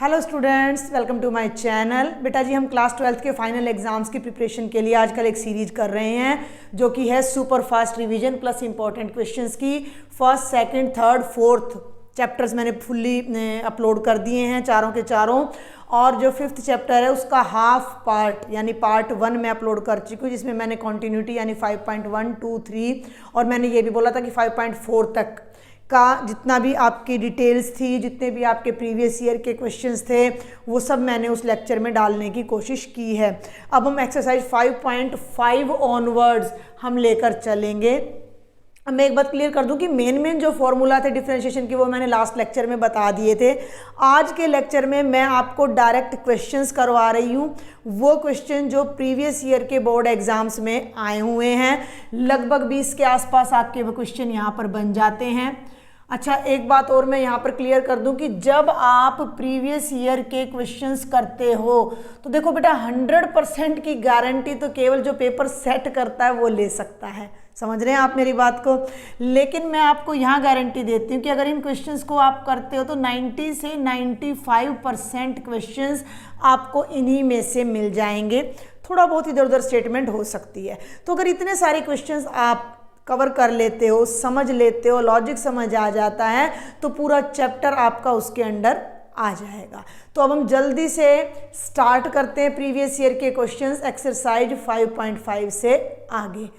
Hello students, welcome to my channel. बेटा जी, हम क्लास 12th के फाइनल एग्जाम्स की प्रिपरेशन के लिए आजकल एक सीरीज कर रहे हैं जो कि है super fast revision plus important questions की। First, second, third, fourth chapters मैंने फुल्ली अपलोड कर दिए हैं, चारों के चारों। और जो फिफ्थ चैप्टर है उसका हाफ पार्ट यानी पार्ट 1 में अपलोड कर चुकी हूँ, जिसमें मैंने कॉन्टिन्यूटी यानी 5.1, 2, 3 और मैंने ये भी बोला था कि 5.4 तक का जितना भी आपकी डिटेल्स थी, जितने भी आपके प्रीवियस ईयर के क्वेश्चंस थे, वो सब मैंने उस लेक्चर में डालने की कोशिश की है। अब हम एक्सरसाइज 5.5 ऑनवर्ड्स हम लेकर चलेंगे। अब मैं एक बात क्लियर कर दूं कि मेन जो फॉर्मूला थे डिफरेंशिएशन की वो मैंने लास्ट लेक्चर में बता दिए थे। आज के लेक्चर में मैं आपको डायरेक्ट क्वेश्चंस करवा रही हूँ, वो क्वेश्चन जो प्रीवियस ईयर के बोर्ड एग्जाम्स में आए हुए हैं। लगभग 20 के आसपास आपके वो क्वेश्चन यहाँ पर बन जाते हैं। अच्छा, एक बात और मैं यहाँ पर क्लियर कर दूं कि जब आप प्रीवियस ईयर के क्वेश्चंस करते हो तो देखो बेटा, 100% की गारंटी तो केवल जो पेपर सेट करता है वो ले सकता है। समझ रहे हैं आप मेरी बात को? लेकिन मैं आपको यहाँ गारंटी देती हूँ कि अगर इन क्वेश्चंस को आप करते हो तो 90 से 95% क्वेश्चंस आपको इन्हीं में से मिल जाएंगे। थोड़ा बहुत इधर उधर स्टेटमेंट हो सकती है। तो अगर इतने सारे क्वेश्चंस आप कवर कर लेते हो, समझ लेते हो, लॉजिक समझ आ जाता है, तो पूरा चैप्टर आपका उसके अंडर आ जाएगा। तो अब हम जल्दी से स्टार्ट करते हैं प्रीवियस ईयर के क्वेश्चंस एक्सरसाइज 5.5 से आगे।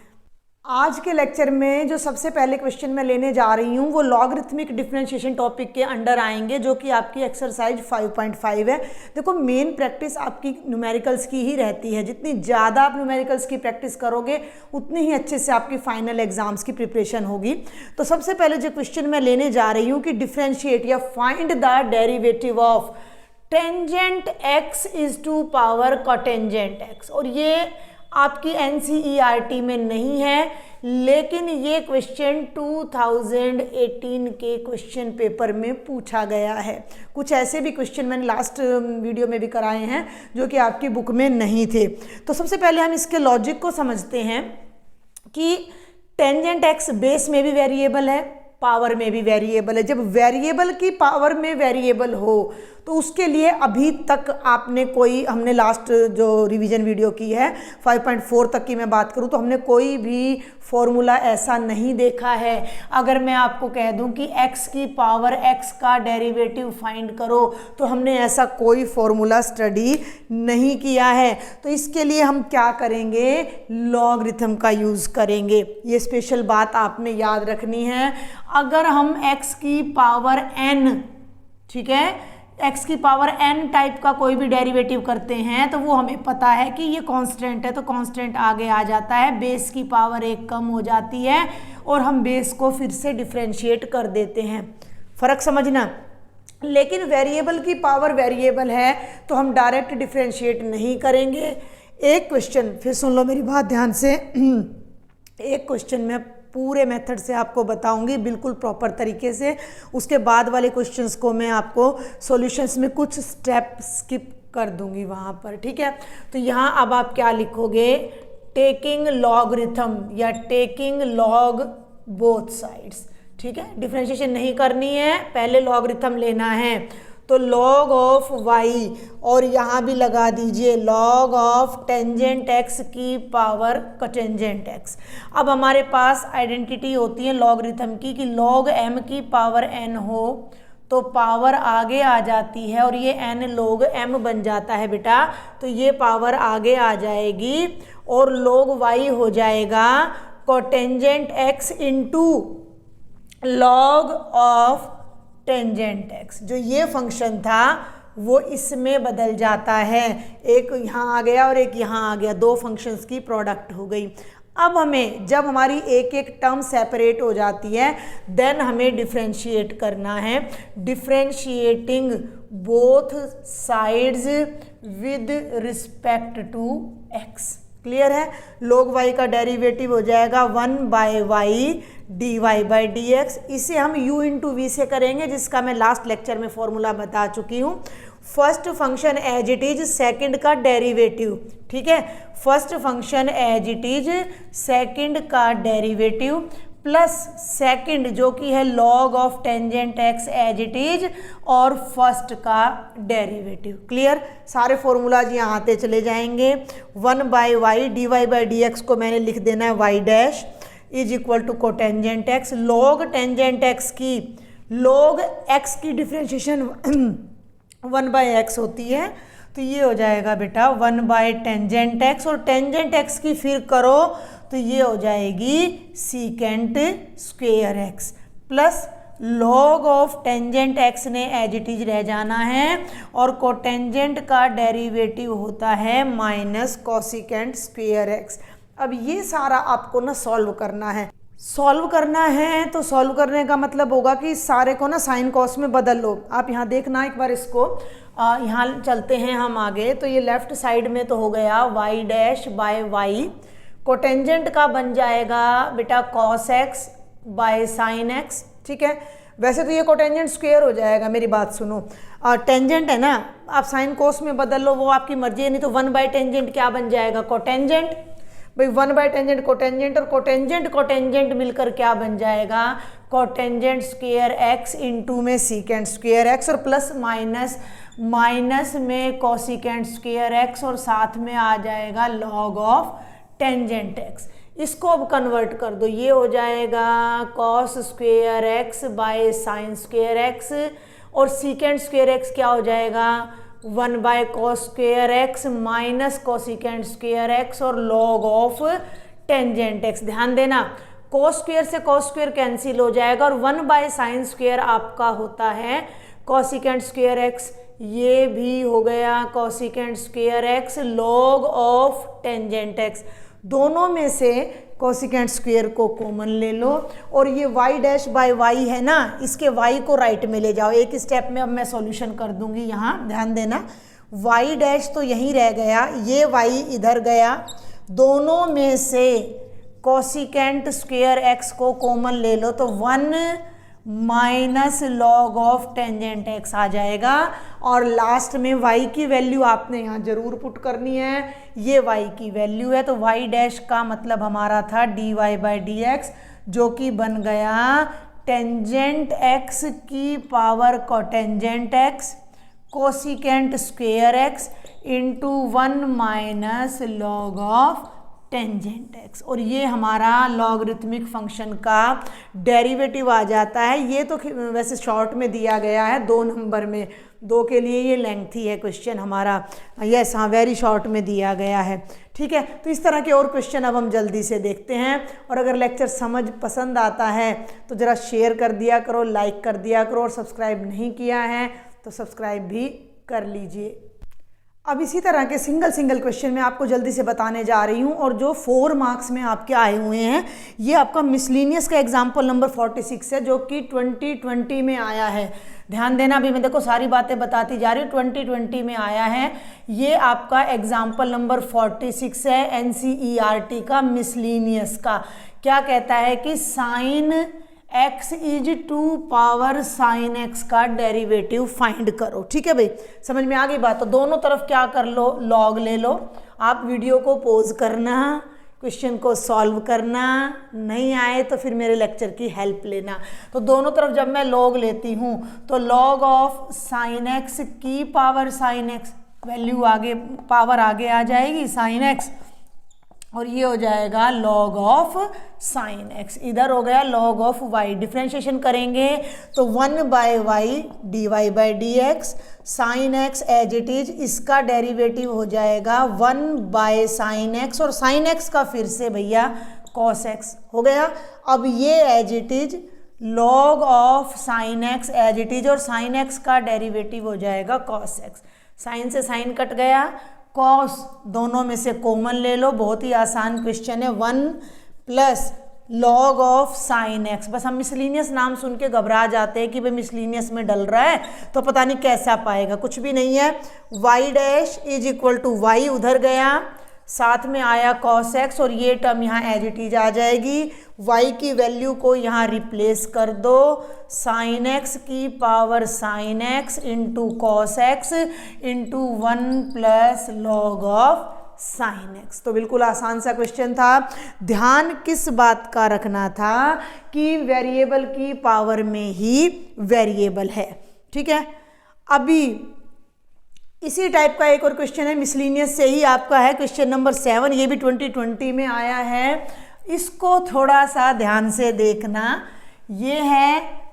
आज के लेक्चर में जो सबसे पहले क्वेश्चन मैं लेने जा रही हूँ वो लॉगरिथमिक डिफरेंशिएशन टॉपिक के अंडर आएंगे, जो कि आपकी एक्सरसाइज 5.5 है। देखो, मेन प्रैक्टिस आपकी न्यूमेरिकल्स की ही रहती है। जितनी ज़्यादा आप न्यूमेरिकल्स की प्रैक्टिस करोगे उतनी ही अच्छे से आपकी फाइनल एग्जाम्स की प्रिपरेशन होगी। तो सबसे पहले जो क्वेश्चन मैं लेने जा रही हूँ कि डिफरेंशिएट या find the derivative of tangent x is to power cotangent x. और ये आपकी NCERT में नहीं है, लेकिन ये क्वेश्चन 2018 के क्वेश्चन पेपर में पूछा गया है। कुछ ऐसे भी क्वेश्चन मैंने लास्ट वीडियो में भी कराए हैं जो कि आपकी बुक में नहीं थे। तो सबसे पहले हम इसके लॉजिक को समझते हैं कि टेंजेंट एक्स बेस में भी वेरिएबल है, पावर में भी वेरिएबल है। जब वेरिएबल की पावर में वेरिएबल हो तो उसके लिए अभी तक आपने कोई, हमने लास्ट जो रिवीजन वीडियो की है 5.4 तक की मैं बात करूं तो हमने कोई भी फॉर्मूला ऐसा नहीं देखा है। अगर मैं आपको कह दूं कि x की पावर x का डेरिवेटिव फाइंड करो तो हमने ऐसा कोई फॉर्मूला स्टडी नहीं किया है। तो इसके लिए हम क्या करेंगे? लॉगरिथम का यूज़ करेंगे। ये स्पेशल बात आपने याद रखनी है। अगर हम x की पावर n, ठीक है, x की पावर n टाइप का कोई भी डेरिवेटिव करते हैं तो वो हमें पता है कि ये कांस्टेंट है, तो कांस्टेंट आगे आ जाता है, बेस की पावर 1 कम हो जाती है और हम बेस को फिर से डिफरेंशिएट कर देते हैं। फर्क समझना। लेकिन वेरिएबल की पावर वेरिएबल है तो हम डायरेक्ट डिफरेंशिएट नहीं करेंगे। एक क्वेश्चन फिर सुन लो मेरी बात ध्यान से। एक क्वेश्चन में पूरे मेथड से आपको बताऊंगी बिल्कुल प्रॉपर तरीके से। उसके बाद वाले क्वेश्चंस को मैं आपको सॉल्यूशंस में कुछ स्टेप स्किप कर दूंगी वहाँ पर, ठीक है। तो यहाँ अब आप क्या लिखोगे? टेकिंग लॉगरिथम या टेकिंग लॉग बोथ साइड्स, ठीक है। डिफरेंशिएशन नहीं करनी है, पहले लॉगरिथम लेना है। तो लॉग ऑफ y और यहाँ भी लगा दीजिए लॉग ऑफ टेंजेंट x की पावर कोटेंजेंट x। अब हमारे पास आइडेंटिटी होती है लॉगरिथम की कि लॉग m की पावर n हो तो पावर आगे आ जाती है और ये n log m बन जाता है बेटा। तो ये पावर आगे आ जाएगी और log y हो जाएगा cotangent x into log of tangent x. जो ये फंक्शन था वो इसमें बदल जाता है, एक यहाँ आ गया और एक यहाँ आ गया, दो फंक्शंस की प्रोडक्ट हो गई। अब हमें जब हमारी एक एक टर्म सेपरेट हो जाती है देन हमें डिफरेंशिएट करना है। Differentiating both sides with respect to x. Clear है? log y का डेरिवेटिव हो जाएगा 1/y dy/dx। इसे हम u इंटू वी से करेंगे, जिसका मैं लास्ट लेक्चर में फॉर्मूला बता चुकी हूँ। First function as it is, second का डेरिवेटिव, ठीक है। First function as it is, second का डेरिवेटिव प्लस सेकंड जो कि है log of tangent x as it is, और फर्स्ट का डेरिवेटिव। क्लियर? सारे फॉर्मूलाज यहाँ आते चले जाएंगे। 1/y dy/dx को मैंने लिख देना है y dash is equal to cotangent x, log tangent x की log x की डिफ्रेंशिएशन 1/x होती है, तो ये हो जाएगा बेटा 1/टेंजेंट एक्स, और टेंजेंट एक्स की फिर करो तो ये हो जाएगी secant square x, plus log of tangent x ने एज इट इज रह जाना है, और कोटेंजेंट का डेरिवेटिव होता है माइनस कोसिकेंट स्क्वेयर एक्स। अब ये सारा आपको ना सॉल्व करना है। सॉल्व करना है तो सॉल्व करने का मतलब होगा कि सारे को ना साइन कॉस में बदल लो। आप यहाँ देखना एक बार इसको, यहाँ चलते हैं हम आगे। तो ये लेफ्ट साइड में तो हो गया y dash by y, cotangent का बन जाएगा बेटा cos x by sine x। ठीक है, वैसे तो ये कोटेंजेंट स्क्वायर हो जाएगा, मेरी बात सुनो। टेंजेंट है ना, आप साइन कोस में बदल लो, वो आपकी मर्जी है। नहीं तो 1/टेंजेंट क्या बन जाएगा? कोटेंजेंट। भाई 1/टेंजेंट कोटेंजेंट, और कोटेंजेंट कोटेंजेंट मिलकर क्या बन जाएगा? कोटेंजेंट स्क्वायर एक्स इंटू में सीकेंट स्क्वायर एक्स, और प्लस माइनस माइनस में कोसिकेंट स्क्वायर एक्स, और साथ में आ जाएगा log ऑफ टेंजेंट एक्स। इसको अब कन्वर्ट कर दो, ये हो जाएगा cos square x by sine square x, और सीकेंट स्क्वेयर एक्स क्या हो जाएगा? 1/cos square x minus cosecant square x, और log ऑफ टेंजेंट एक्स। ध्यान देना, cos स्क्वेयर से cos स्क्वेयर कैंसिल हो जाएगा, और 1/sin स्क्वेयर आपका होता है कोसिकेंट स्क्वेयर एक्स। ये भी हो गया cosecant square x log of tangent x. दोनों में से कोसिकेंट स्क्वेयर को कॉमन ले लो, और ये y डैश बाय वाई है ना, इसके y को राइट में ले जाओ। एक स्टेप में अब मैं सॉल्यूशन कर दूंगी। यहाँ ध्यान देना, y डैश तो यहीं रह गया, ये y इधर गया, दोनों में से कोसिकेंट स्क्वेयर x को कॉमन ले लो तो 1 minus log of tangent x आ जाएगा, और लास्ट में y की वैल्यू आपने यहाँ जरूर पुट करनी है। ये y की वैल्यू है, तो y डैश का मतलब हमारा था dy/dx, जो कि बन गया टेंजेंट x की power cotangent x cosecant square x into 1 minus log of tangent x, और ये हमारा लॉगरिथमिक फंक्शन का डेरिवेटिव आ जाता है। ये तो वैसे शॉर्ट में दिया गया है 2 नंबर में, 2 के लिए ये लेंथी है क्वेश्चन हमारा। यस हाँ, वेरी शॉर्ट में दिया गया है। ठीक है, तो इस तरह के और क्वेश्चन अब हम जल्दी से देखते हैं। और अगर लेक्चर समझ पसंद आता है तो ज़रा शेयर कर दिया करो, लाइक कर दिया करो, और सब्सक्राइब नहीं किया है तो सब्सक्राइब भी कर लीजिए। अब इसी तरह के सिंगल क्वेश्चन मैं आपको जल्दी से बताने जा रही हूँ, और जो 4 मार्क्स में आपके आए हुए हैं, ये आपका मिसलिनियस का एग्जाम्पल नंबर 46 है, जो कि 2020 में आया है। ध्यान देना, अभी मैं देखो सारी बातें बताती जा रही हूँ, 2020 में आया है। ये आपका एग्जाम्पल नंबर 46 है NCERT का मिसलिनियस का। क्या कहता है कि sine x is 2 power sine x का डेरिवेटिव फाइंड करो। ठीक है भाई, समझ में आ गई बात? तो दोनों तरफ क्या कर लो, लॉग ले लो। आप वीडियो को पॉज करना, क्वेश्चन को सॉल्व करना, नहीं आए तो फिर मेरे लेक्चर की हेल्प लेना। तो दोनों तरफ जब मैं लॉग लेती हूँ तो log ऑफ साइन x की पावर साइन x, वैल्यू आगे पावर आगे आ जाएगी साइन x, और ये हो जाएगा log ऑफ साइन x। इधर हो गया log ऑफ y। डिफ्रेंशिएशन करेंगे तो 1/y dy/dx sine x as it is, इसका डेरिवेटिव हो जाएगा 1/साइन x, और साइन x का फिर से भैया cos x हो गया। अब ये as it is log of sine x as it is, और साइन x का डेरिवेटिव हो जाएगा cos x। साइन से साइन कट गया, कॉस दोनों में से कॉमन ले लो, बहुत ही आसान क्वेश्चन है। 1 plus log of sine x। बस हम मिसलिनियस नाम सुन के घबरा जाते हैं कि भाई मिसलिनियस में डल रहा है तो पता नहीं कैसा पाएगा, कुछ भी नहीं है। y dash is equal to y उधर गया, साथ में आया cos x, और ये टर्म यहाँ एज इट इज आ जाएगी। y की वैल्यू को यहाँ रिप्लेस कर दो, साइन x की power sine x into cos x into 1 plus log of sine x. तो बिल्कुल आसान सा क्वेश्चन था। ध्यान किस बात का रखना था कि वेरिएबल की पावर में ही वेरिएबल है। ठीक है, अभी इसी टाइप का एक और क्वेश्चन है, मिसलिनियस से ही आपका है, क्वेश्चन नंबर 7। ये भी 2020 में आया है। इसको थोड़ा सा ध्यान से देखना। ये है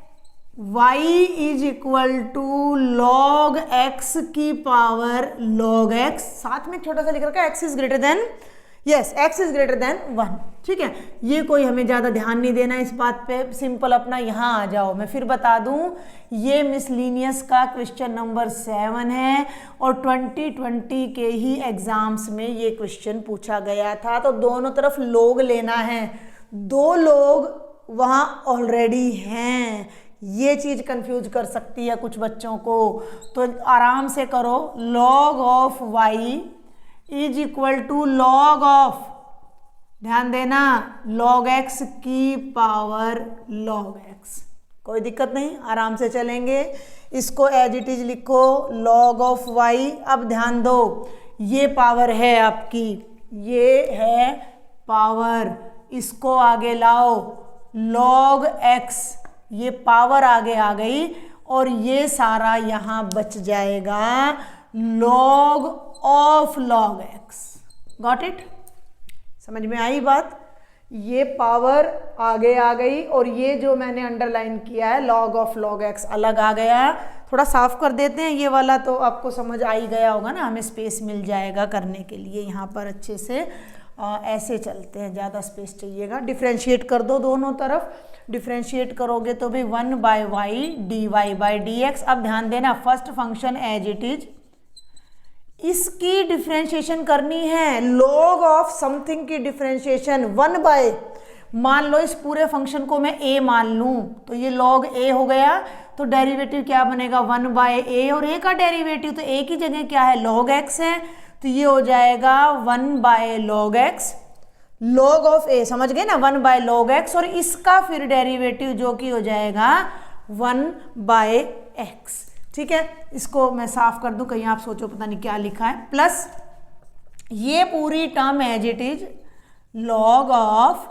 y is equal to log x की पावर log x, साथ में छोटा सा लिख रखा है x is greater than, yes x is greater than 1। ठीक है, ये कोई हमें ज़्यादा ध्यान नहीं देना इस बात पे, सिंपल अपना यहाँ आ जाओ। मैं फिर बता दूँ, ये मिसलिनियस का क्वेश्चन नंबर 7 है और 2020 के ही एग्जाम्स में ये क्वेश्चन पूछा गया था। तो दोनों तरफ लोग लेना है, 2 लोग वहाँ ऑलरेडी हैं। ये चीज़ कंफ्यूज कर सकती है कुछ बच्चों को, तो आराम से करो। log of y is equal to log of, ध्यान देना, log x की पावर log x। कोई दिक्कत नहीं, आराम से चलेंगे। इसको एज इट इज लिखो, log ऑफ y। अब ध्यान दो, ये पावर है आपकी, ये है पावर, इसको आगे लाओ, log x, ये पावर आगे आ गई और ये सारा यहाँ बच जाएगा log of log x। Got it? समझ में आई बात? ये पावर आगे आ गई और ये जो मैंने अंडरलाइन किया है log ऑफ log x अलग आ गया। थोड़ा साफ कर देते हैं ये वाला, तो आपको समझ आ ही गया होगा ना, हमें स्पेस मिल जाएगा करने के लिए यहाँ पर अच्छे से। ऐसे चलते हैं, ज़्यादा स्पेस चाहिएगा। डिफ्रेंशिएट कर दो दोनों तरफ, डिफ्रेंशिएट करोगे तो भी 1/y dy/dx। अब ध्यान देना, first function as it is, इसकी डिफ्रेंशिएशन करनी है। log ऑफ समथिंग की डिफ्रेंशिएशन 1/, मान लो इस पूरे फंक्शन को मैं a मान लूँ तो ये log a हो गया, तो डेरिवेटिव क्या बनेगा 1/a, और a का डेरिवेटिव तो a की जगह क्या है log x है, तो ये हो जाएगा 1/log x, log of a, समझ गए ना, 1/log x, और इसका फिर डेरिवेटिव जो कि हो जाएगा 1/x। ठीक है, इसको मैं साफ कर दूं, कहीं आप सोचो पता नहीं क्या लिखा है, प्लस ये पूरी term as it is log of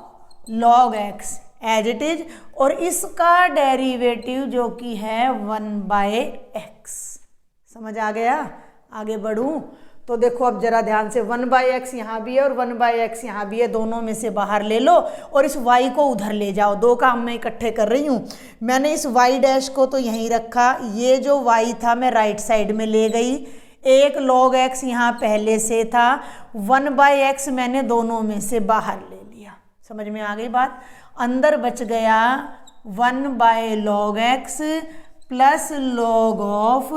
log x as it is, और इसका डेरिवेटिव जो कि है 1/x। समझ आ गया? आगे बढ़ूं तो देखो, अब जरा ध्यान से, 1/x यहाँ भी है और 1/x यहाँ भी है, दोनों में से बाहर ले लो और इस y को उधर ले जाओ। 2 काम मैं इकट्ठे कर रही हूँ। मैंने इस y डैश को तो यहीं रखा, ये जो y था मैं राइट साइड में ले गई, एक log x यहाँ पहले से था, 1/x मैंने दोनों में से बाहर ले लिया। समझ में आ गई बात? अंदर बच गया 1/log x plus log of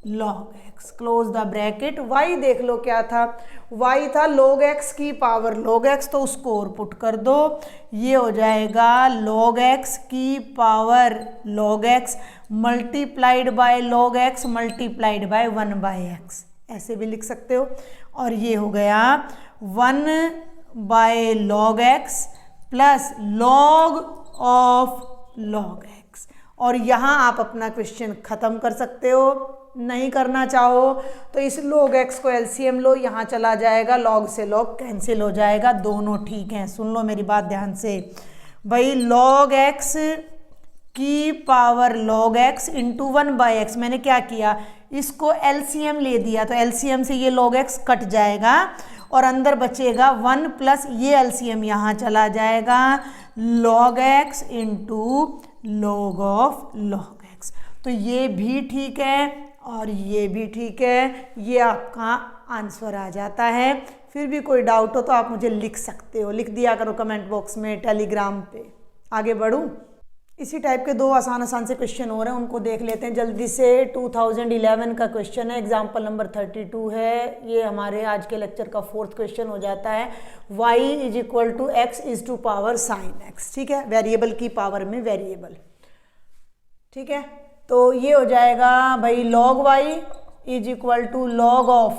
log x, close the bracket. y देख लो क्या था, y था log x की पावर log x, तो उसको और पुट कर दो, ये हो जाएगा log x की power log x multiplied by log x multiplied bye 1/x, ऐसे भी लिख सकते हो। और ये हो गया 1/log x plus log of log x, और यहाँ आप अपना क्वेश्चन खत्म कर सकते हो। नहीं करना चाहो तो इस log x को एलसीएम लो, यहाँ चला जाएगा, log से log कैंसिल हो जाएगा, दोनों ठीक हैं। सुन लो मेरी बात ध्यान से भाई, log x की power log x into 1/x, मैंने क्या किया, इसको एलसीएम ले दिया, तो एलसीएम से ये log x कट जाएगा और अंदर बचेगा 1 प्लस ये एलसीएम यहाँ चला जाएगा, log x into log of log x। तो ये भी ठीक है और ये भी ठीक है, ये आपका आंसर आ जाता है। फिर भी कोई डाउट हो तो आप मुझे लिख सकते हो, लिख दिया करो कमेंट बॉक्स में, टेलीग्राम पे। आगे बढ़ूं, इसी टाइप के 2 आसान से क्वेश्चन हो रहे हैं, उनको देख लेते हैं जल्दी से। 2011 का क्वेश्चन है, एग्जाम्पल नंबर 32 है, ये हमारे आज के लेक्चर का 4th क्वेश्चन हो जाता है। y is equal to x is to power sine x। ठीक है, वेरिएबल की पावर में वेरिएबल। ठीक है, तो ये हो जाएगा भाई log y is equal to log of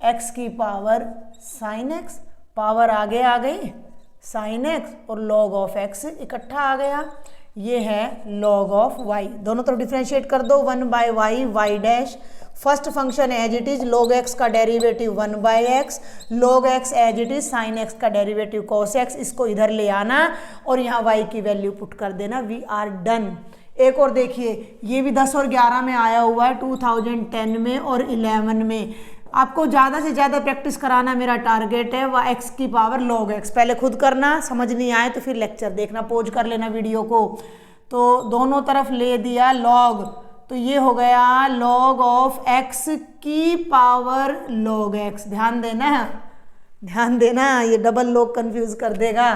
x की पावर साइन x, पावर आगे आ गई साइन x और log ऑफ x इकट्ठा आ गया, ये है log ऑफ y। दोनों तरफ डिफ्रेंशिएट कर दो, 1/y y dash, first function as it is log x का derivative 1/x, log x as it is sin x का डेरिवेटिव cos x, इसको इधर ले आना और यहाँ y की वैल्यू पुट कर देना। We are done. एक और देखिए, ये भी 10 और 11 में आया हुआ है, 2010 में और 11 में। आपको ज़्यादा से ज़्यादा प्रैक्टिस कराना मेरा टारगेट है। वह x की पावर log x, पहले खुद करना, समझ नहीं आए तो फिर लेक्चर देखना, पॉज कर लेना वीडियो को। तो दोनों तरफ ले दिया log, तो ये हो गया log ऑफ x की पावर log x। ध्यान देना, ध्यान देना, ये डबल log कंफ्यूज कर देगा।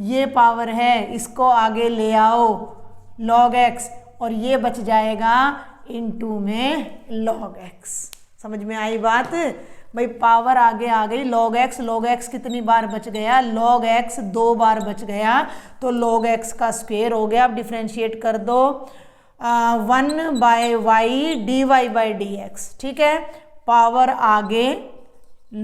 ये पावर है, इसको आगे ले आओ log x, और ये बच जाएगा इनटू में log x। समझ में आई बात भाई? पावर आगे आ गई log x कितनी बार बच गया? log x 2 बार बच गया, तो log x का स्क्वायर हो गया। अब डिफ्रेंशिएट कर दो 1/y dy/dx, ठीक है। पावर आगे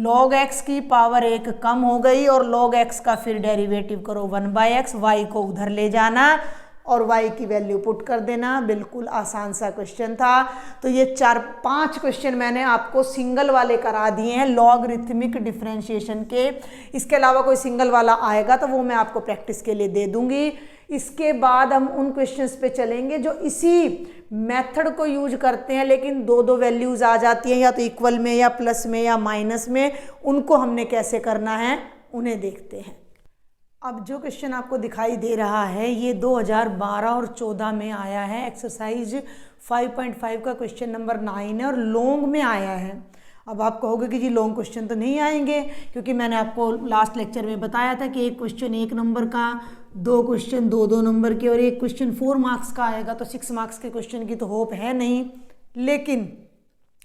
log x की पावर 1 कम हो गई और log x का फिर डेरिवेटिव करो 1/x, y को उधर ले जाना और y की वैल्यू पुट कर देना। बिल्कुल आसान सा क्वेश्चन था। तो ये 4-5 क्वेश्चन मैंने आपको सिंगल वाले करा दिए हैं लॉगरिथमिक डिफरेंशिएशन के। इसके अलावा कोई सिंगल वाला आएगा तो वो मैं आपको प्रैक्टिस के लिए दे दूंगी। इसके बाद हम उन क्वेश्चंस पे चलेंगे जो इसी मेथड को यूज करते हैं लेकिन 2-2 वैल्यूज आ जाती हैं, या तो इक्वल में या प्लस में या माइनस में। उनको हमने कैसे करना है उन्हें देखते हैं। अब जो क्वेश्चन आपको दिखाई दे रहा है ये 2012 और 14 में आया है। एक्सरसाइज 5.5 का क्वेश्चन नंबर 9 है और लॉन्ग में आया है। अब आप कहोगे कि जी लॉन्ग क्वेश्चन तो नहीं आएंगे, क्योंकि मैंने आपको लास्ट लेक्चर में बताया था कि एक क्वेश्चन 1 नंबर का, 2 क्वेश्चन 2-2 नंबर के और एक क्वेश्चन 4 मार्क्स का आएगा। तो 6 मार्क्स के क्वेश्चन की तो होप है नहीं, लेकिन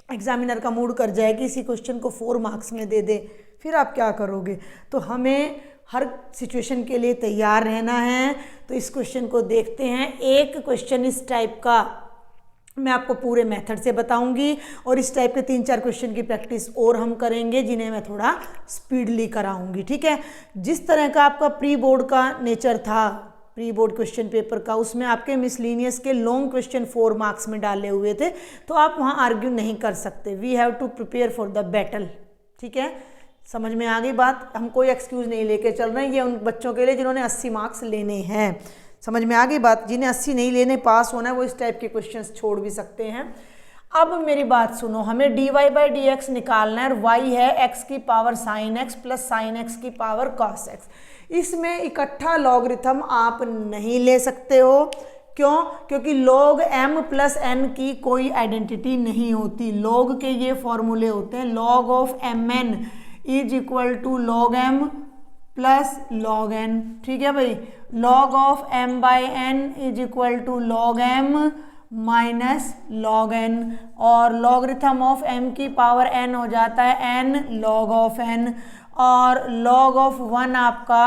एग्जामिनर का मूड कर जाए कि इसी क्वेश्चन को 4 मार्क्स में दे दे, फिर आप क्या करोगे? तो हमें हर सिचुएशन के लिए तैयार रहना है। तो इस क्वेश्चन को देखते हैं। एक क्वेश्चन इस टाइप का मैं आपको पूरे मेथड से बताऊंगी और इस टाइप के 3-4 क्वेश्चन की प्रैक्टिस और हम करेंगे जिन्हें मैं थोड़ा स्पीडली कराऊंगी, ठीक है। जिस तरह का आपका प्री बोर्ड का नेचर था, प्री बोर्ड क्वेश्चन पेपर का, उसमें आपके मिसलिनियस के लॉन्ग क्वेश्चन 4 मार्क्स में डाले हुए थे, तो आप वहाँ आर्ग्यू नहीं कर सकते। We have to prepare for the battle, ठीक है। समझ में आ गई बात? हम कोई एक्सक्यूज नहीं लेके चल रहे हैं। ये उन बच्चों के लिए जिन्होंने 80 मार्क्स लेने हैं। समझ में आ गई बात? जिन्हें 80 नहीं लेने, पास होना है, वो इस टाइप के क्वेश्चंस छोड़ भी सकते हैं। अब मेरी बात सुनो, हमें dy/dx निकालना है और y है x की power sin x plus sin x की पावर cos x। इसमें इकट्ठा लॉगरिथम आप नहीं ले सकते हो। क्यों? क्योंकि log m प्लस n की कोई आइडेंटिटी नहीं होती। log के ये फॉर्मूले होते हैं, log of mn is equal to log m plus log n, ठीक है भाई। log of m/n is equal to log m minus log n, और लॉगरिथम ऑफ m की पावर n हो जाता है n log ऑफ n, और log of 1 आपका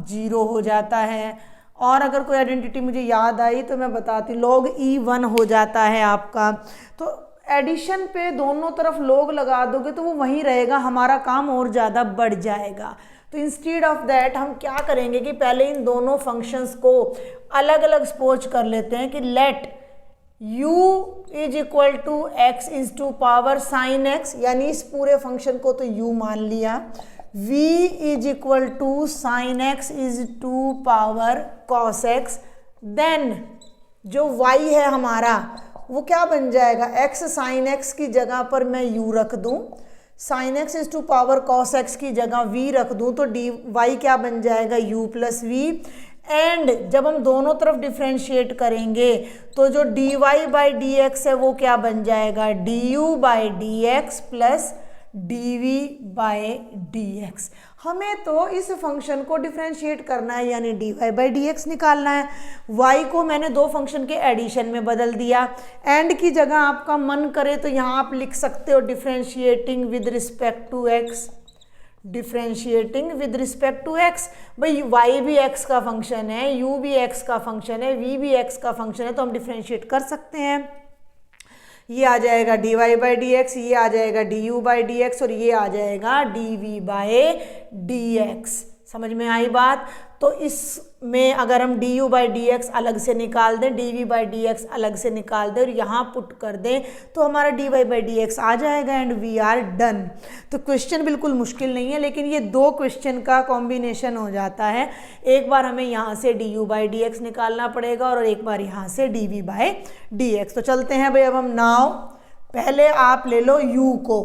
0 हो जाता है। और अगर कोई आइडेंटिटी मुझे याद आई तो मैं बताती, log e1 हो जाता है आपका। तो एडिशन पे दोनों तरफ log लगा दोगे तो वो वहीं रहेगा, हमारा काम और ज़्यादा बढ़ जाएगा। तो इंस्टीड ऑफ दैट हम क्या करेंगे कि पहले इन दोनों फंक्शंस को अलग अलग सपोज कर लेते हैं कि let u is equal to x is to power sine x, यानी इस पूरे फंक्शन को तो u मान लिया। v is equal to sine x is to power cos x। Then जो y है हमारा वो क्या बन जाएगा? x साइन x की जगह पर मैं u रख दूं, sine x is to power cos x की जगह v रख दूं, तो dy क्या बन जाएगा? u plus v। एंड जब हम दोनों तरफ डिफ्रेंशिएट करेंगे तो जो dy/dx है वो क्या बन जाएगा? du/dx plus dv/dx। हमें तो इस फंक्शन को डिफ्रेंशिएट करना है, यानी dy/dx निकालना है। y को मैंने 2 फंक्शन के एडिशन में बदल दिया। एंड की जगह आपका मन करे तो यहाँ आप लिख सकते हो differentiating with respect to x, differentiating with respect to x। भाई y भी x का फंक्शन है, u भी x का फंक्शन है, v भी x का फंक्शन है, तो हम डिफ्रेंशिएट कर सकते हैं। ये आ जाएगा dy/dx, ये आ जाएगा du/dx और ये आ जाएगा dv/dx। समझ में आई बात? तो इसमें अगर हम d u by d x अलग से निकाल दें, d v by d x अलग से निकाल दें और यहाँ पुट कर दें तो हमारा d y by d x आ जाएगा एंड वी आर डन। तो क्वेश्चन बिल्कुल मुश्किल नहीं है, लेकिन ये दो क्वेश्चन का कॉम्बिनेशन हो जाता है। एक बार हमें यहाँ से d u by d x निकालना पड़ेगा और एक बार यहाँ से d v by d x. तो चलते हैं भाई, अब हम नाउ पहले आप ले लो u को,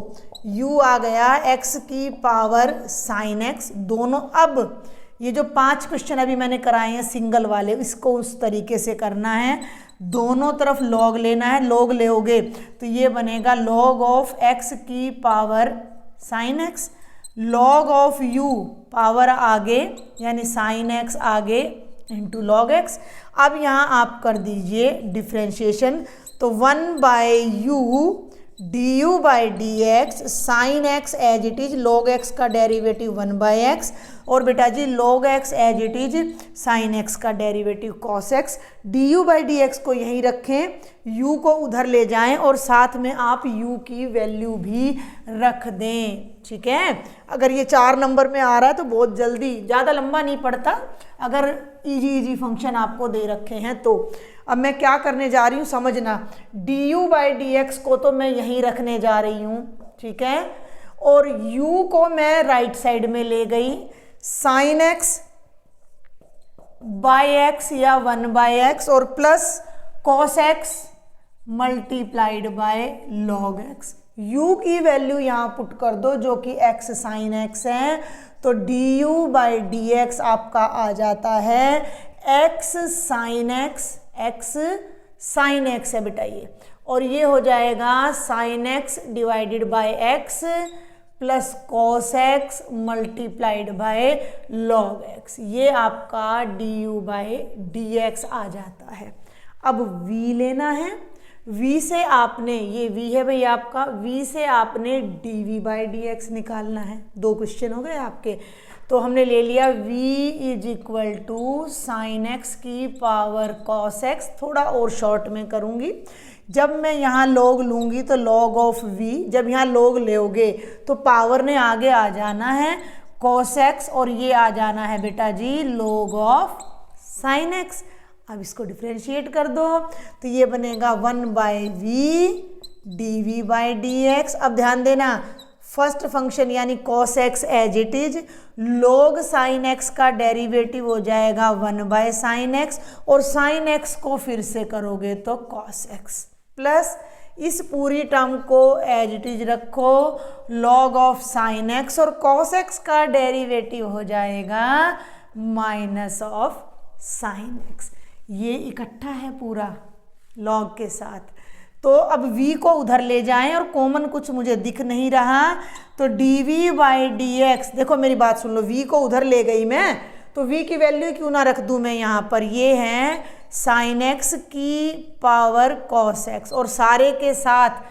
u आ गया x की पावर साइन x दोनों। अब ये जो 5 क्वेश्चन अभी मैंने कराए हैं सिंगल वाले, इसको उस तरीके से करना है, दोनों तरफ लॉग लेना है। लॉग लोगे तो ये बनेगा लॉग ऑफ x की power sine x, log of u power आगे यानी साइन x आगे इंटू लॉग x। अब यहाँ आप कर दीजिए डिफ्रेंशिएशन, तो 1 by u d u by d x sine x as it is, log x का डेरिवेटिव 1 बाई एक्स, और बेटा जी log x as it is sine x का derivative cos x. D u by d x को यहीं रखें, u को उधर ले जाएं और साथ में आप u की वैल्यू भी रख दें। ठीक है, अगर ये 4 नंबर में आ रहा है तो बहुत जल्दी, ज़्यादा लंबा नहीं पड़ता अगर इजी फंक्शन आपको दे रखे हैं तो। अब मैं क्या करने जा रही हूँ समझना, D u by d x को तो मैं यहीं रखने जा रही हूँ, ठीक है, और u को मैं राइट साइड में ले गई, साइन एक्स बाई एक्स या 1 बाई एक्स और plus cos x multiplied by log x. u की वैल्यू यहाँ पुट कर दो जो कि x साइन x है, तो d u by d x आपका आ जाता है x sine x, x sine x है बेटा ये, और ये हो जाएगा sine x divided by x plus cos x multiplied by log x। ये आपका d u by d x आ जाता है। अब v लेना है, v से आपने, ये v है भाई आपका, v से आपने d v by d x निकालना है। 2 क्वेश्चन हो गए आपके, तो हमने ले लिया v is equal to sine x की पावर कॉस एक्स। थोड़ा और शॉर्ट में करूँगी, जब मैं यहाँ लॉग लूँगी तो लॉग ऑफ v, जब यहाँ लॉग लोगे तो पावर ने आगे आ जाना है कॉस एक्स और ये आ जाना है बेटा जी लॉग ऑफ साइन एक्स। अब इसको डिफ्रेंशिएट कर दो तो ये बनेगा 1 by v d v by d x. अब ध्यान देना, फर्स्ट फंक्शन यानी cos x as it is, log sine x का डेरिवेटिव हो जाएगा 1 बाय साइन एक्स, और साइन एक्स को फिर से करोगे तो कॉस एक्स, प्लस इस पूरी टर्म को एज इट इज रखो लॉग ऑफ साइन एक्स, और कॉस एक्स का डेरिवेटिव हो जाएगा माइनस ऑफ साइन एक्स। ये इकट्ठा है पूरा लॉग के साथ। तो अब v को उधर ले जाएं और कॉमन कुछ मुझे दिख नहीं रहा, तो d v by d x, देखो मेरी बात सुन लो, v को उधर ले गई मैं, तो v की वैल्यू क्यों ना रख दूं मैं यहाँ पर, ये है साइन एक्स की पावर कॉस एक्स, और सारे के साथ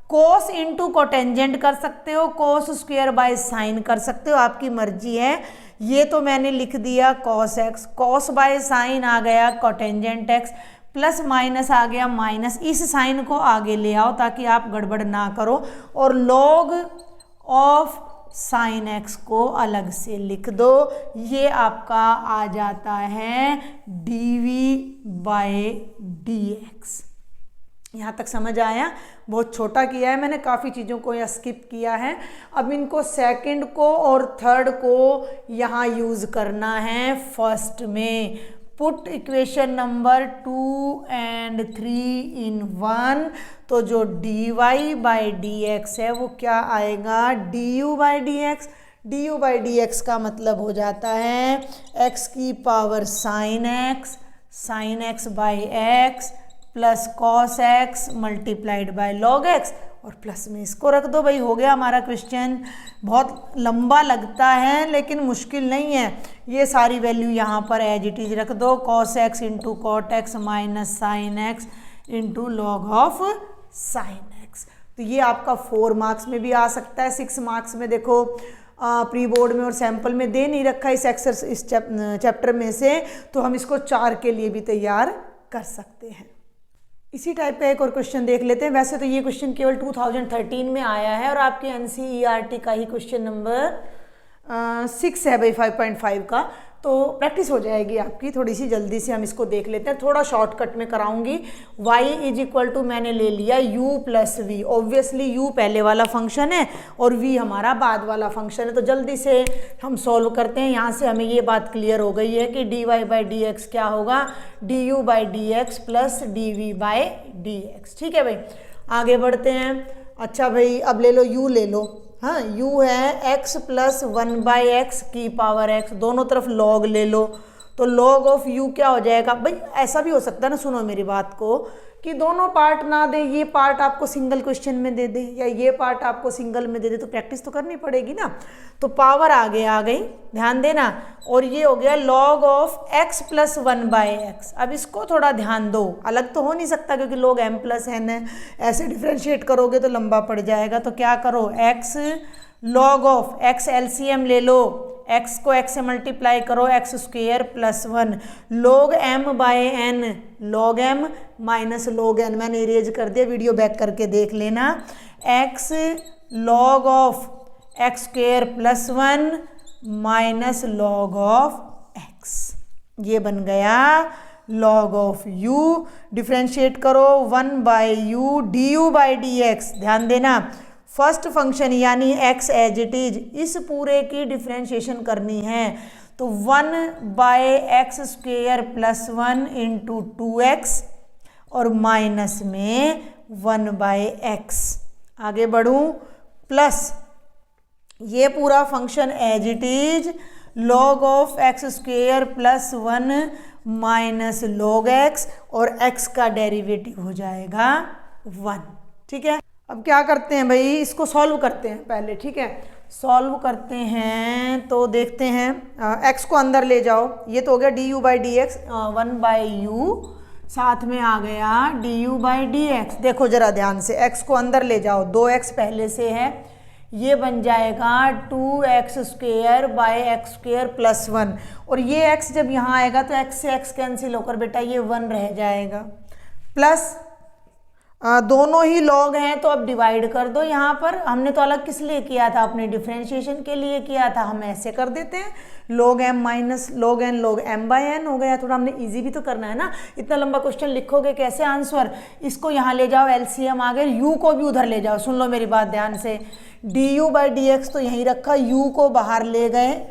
कोस इंटू कोटेंजेंट कर सकते हो, कोस स्क्वायर बाय साइन कर सकते हो, आपकी मर्जी है। ये तो मैंने लिख दिया cos x, cos by sine आ गया कोटेंजेंट एक्स, प्लस माइनस आ गया माइनस, इस साइन को आगे ले आओ ताकि आप गड़बड़ ना करो, और लॉग ऑफ साइन एक्स को अलग से लिख दो। ये आपका आ जाता है d v by d x. यहाँ तक समझ आया? बहुत छोटा किया है मैंने, काफ़ी चीज़ों को यहाँ स्किप किया है। अब इनको सेकंड को और थर्ड को यहाँ यूज़ करना है फर्स्ट में। Put equation number 2 and 3 in 1, तो जो d y by d x है वो क्या आएगा, d u by d x. D u by d x का मतलब हो जाता है एक्स की power sine x by x plus cos x multiplied by log x, और प्लस में इसको रख दो भाई, हो गया हमारा क्वेश्चन। बहुत लंबा लगता है लेकिन मुश्किल नहीं है। ये सारी वैल्यू यहाँ पर एज इट इज रख दो, cos x into cot x minus sine x into log of sine x. तो ये आपका 4 मार्क्स में भी आ सकता है, 6 मार्क्स में देखो प्री बोर्ड में और सैंपल में दे नहीं रखा इस चैप्टर में से, तो हम इसको 4 के लिए भी तैयार कर सकते हैं। इसी टाइप का एक और क्वेश्चन देख लेते हैं। वैसे तो ये क्वेश्चन केवल 2013 में आया है और आपके NCERT का ही क्वेश्चन नंबर 6 है भाई 5.5 का। तो प्रैक्टिस हो जाएगी आपकी। थोड़ी सी जल्दी से हम इसको देख लेते हैं, थोड़ा शॉर्टकट में कराऊंगी। y इज इक्वल टू मैंने ले लिया u plus v. Obviously u पहले वाला फंक्शन है और v हमारा बाद वाला फंक्शन है, तो जल्दी से हम सॉल्व करते हैं। यहाँ से हमें ये बात क्लियर हो गई है कि dy बाई डी एक्स क्या होगा, du by d x plus dv by d x. ठीक है भाई, आगे बढ़ते हैं। अच्छा भाई, अब ले लो u ले लो। हाँ, u है x प्लस 1/x की पावर x, दोनों तरफ log ले लो, तो log ऑफ u क्या हो जाएगा भाई। ऐसा भी हो सकता है ना, सुनो मेरी बात को, कि दोनों पार्ट ना दे, ये पार्ट आपको सिंगल क्वेश्चन में दे दे या ये पार्ट आपको सिंगल में दे दे, तो प्रैक्टिस तो करनी पड़ेगी ना। तो पावर आगे आ गई, ध्यान देना, और ये हो गया log of x plus 1/x। अब इसको थोड़ा ध्यान दो, अलग तो हो नहीं सकता क्योंकि log m प्लस n है, ऐसे डिफ्रेंशिएट करोगे तो लंबा पड़ जाएगा। तो क्या करो, x log of x LCM ले लो, x को x से मल्टीप्लाई करो, x square plus 1 log m by n, log m minus log n, मैंने इरेज कर दिया, वीडियो बैक करके देख लेना। x log of x square plus 1 minus log of x, ये बन गया log ऑफ u। डिफ्रेंशिएट करो 1/u du by d x, ध्यान देना फर्स्ट फंक्शन यानी x एज इट इज, इस पूरे की डिफ्रेंशिएशन करनी है, तो 1/x square plus 1 into 2x और माइनस में 1/x। आगे बढ़ूं, प्लस ये पूरा function as it is log of x square plus 1 minus log x, और x का डेरिवेटिव हो जाएगा 1। ठीक है, अब क्या करते हैं भाई, इसको सॉल्व करते हैं पहले। ठीक है, सॉल्व करते हैं तो देखते हैं, x को अंदर ले जाओ, ये तो हो गया du by d x, 1/u, साथ में आ गया du बाई डी एक्स। देखो जरा ध्यान से, x को अंदर ले जाओ, 2x पहले से है, ये बन जाएगा 2x square by x square plus 1, और ये x जब यहाँ आएगा तो x से x कैंसिल होकर बेटा ये 1 रह जाएगा, प्लस दोनों ही लॉग हैं तो अब डिवाइड कर दो। यहाँ पर हमने तो अलग किस लिए किया था, अपने डिफ्रेंशिएशन के लिए किया था, हम ऐसे कर देते हैं, log m minus log n log m by n हो गया। थोड़ा हमने इजी भी तो करना है ना, इतना लंबा क्वेश्चन लिखोगे कैसे आंसर। इसको यहाँ ले जाओ, एलसीएम आ गए, u को भी उधर ले जाओ, सुन लो मेरी बात ध्यान से, du बाई डी एक्स तो यहीं रखा, u को बाहर ले गए,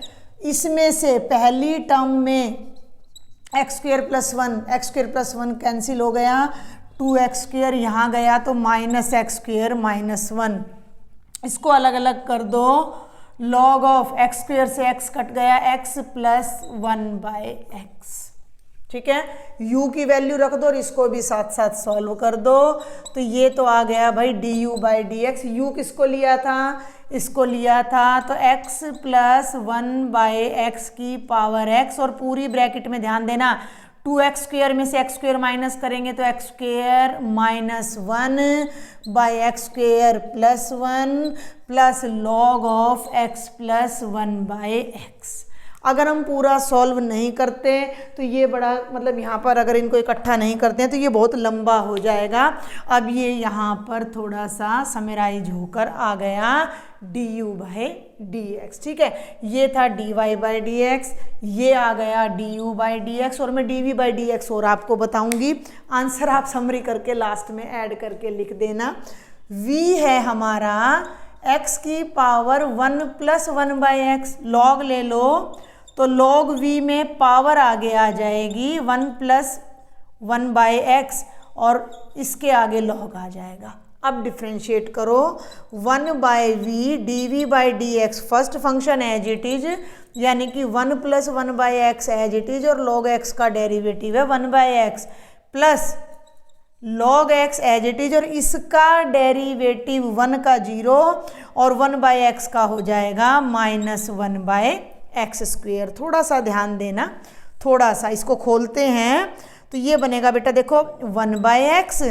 इसमें से पहली टर्म में एक्स स्क्वेयर प्लस 1 कैंसिल हो गया, 2x स्क्वेयर यहाँ गया तो माइनस एक्स स्क्वेयर माइनस 1, इसको अलग अलग कर दो, log ऑफ x स्क्वेयर से x कट गया, x प्लस 1/x। ठीक है, u की वैल्यू रख दो और इसको भी साथ साथ सॉल्व कर दो, तो ये तो आ गया भाई du by d x. u किसको लिया था, इसको लिया था, तो x प्लस 1/x की पावर x, और पूरी ब्रैकेट में ध्यान देना 2x स्क्वेयर में से x स्क्वेयर माइनस करेंगे तो x square minus 1/x square plus 1 plus log of x plus 1/x। अगर हम पूरा सॉल्व नहीं करते तो ये बड़ा, मतलब यहाँ पर अगर इनको इकट्ठा नहीं करते हैं तो ये बहुत लंबा हो जाएगा। अब ये यहाँ पर थोड़ा सा समराइज होकर आ गया du बाई डी एक्स। ठीक है, ये था dy बाई डी एक्स, ये आ गया du बाई डी एक्स, और मैं dv बाई डी एक्स और आपको बताऊंगी। आंसर आप समरी करके लास्ट में ऐड करके लिख देना। v है हमारा x की पावर 1 प्लस 1/x, log ले लो तो log v में पावर आगे आ जाएगी 1 प्लस 1/x, और इसके आगे log आ जाएगा। अब डिफ्रेंशिएट करो, 1/v dv by d x, first function as it is, यानी कि 1 plus 1/x as it is, और log x का डेरिवेटिव है 1/x, plus log x as it is, और इसका डेरिवेटिव 1 का 0 और 1/x का हो जाएगा माइनस 1/x स्क्वेयर। थोड़ा सा ध्यान देना, थोड़ा सा इसको खोलते हैं तो ये बनेगा बेटा, देखो 1/x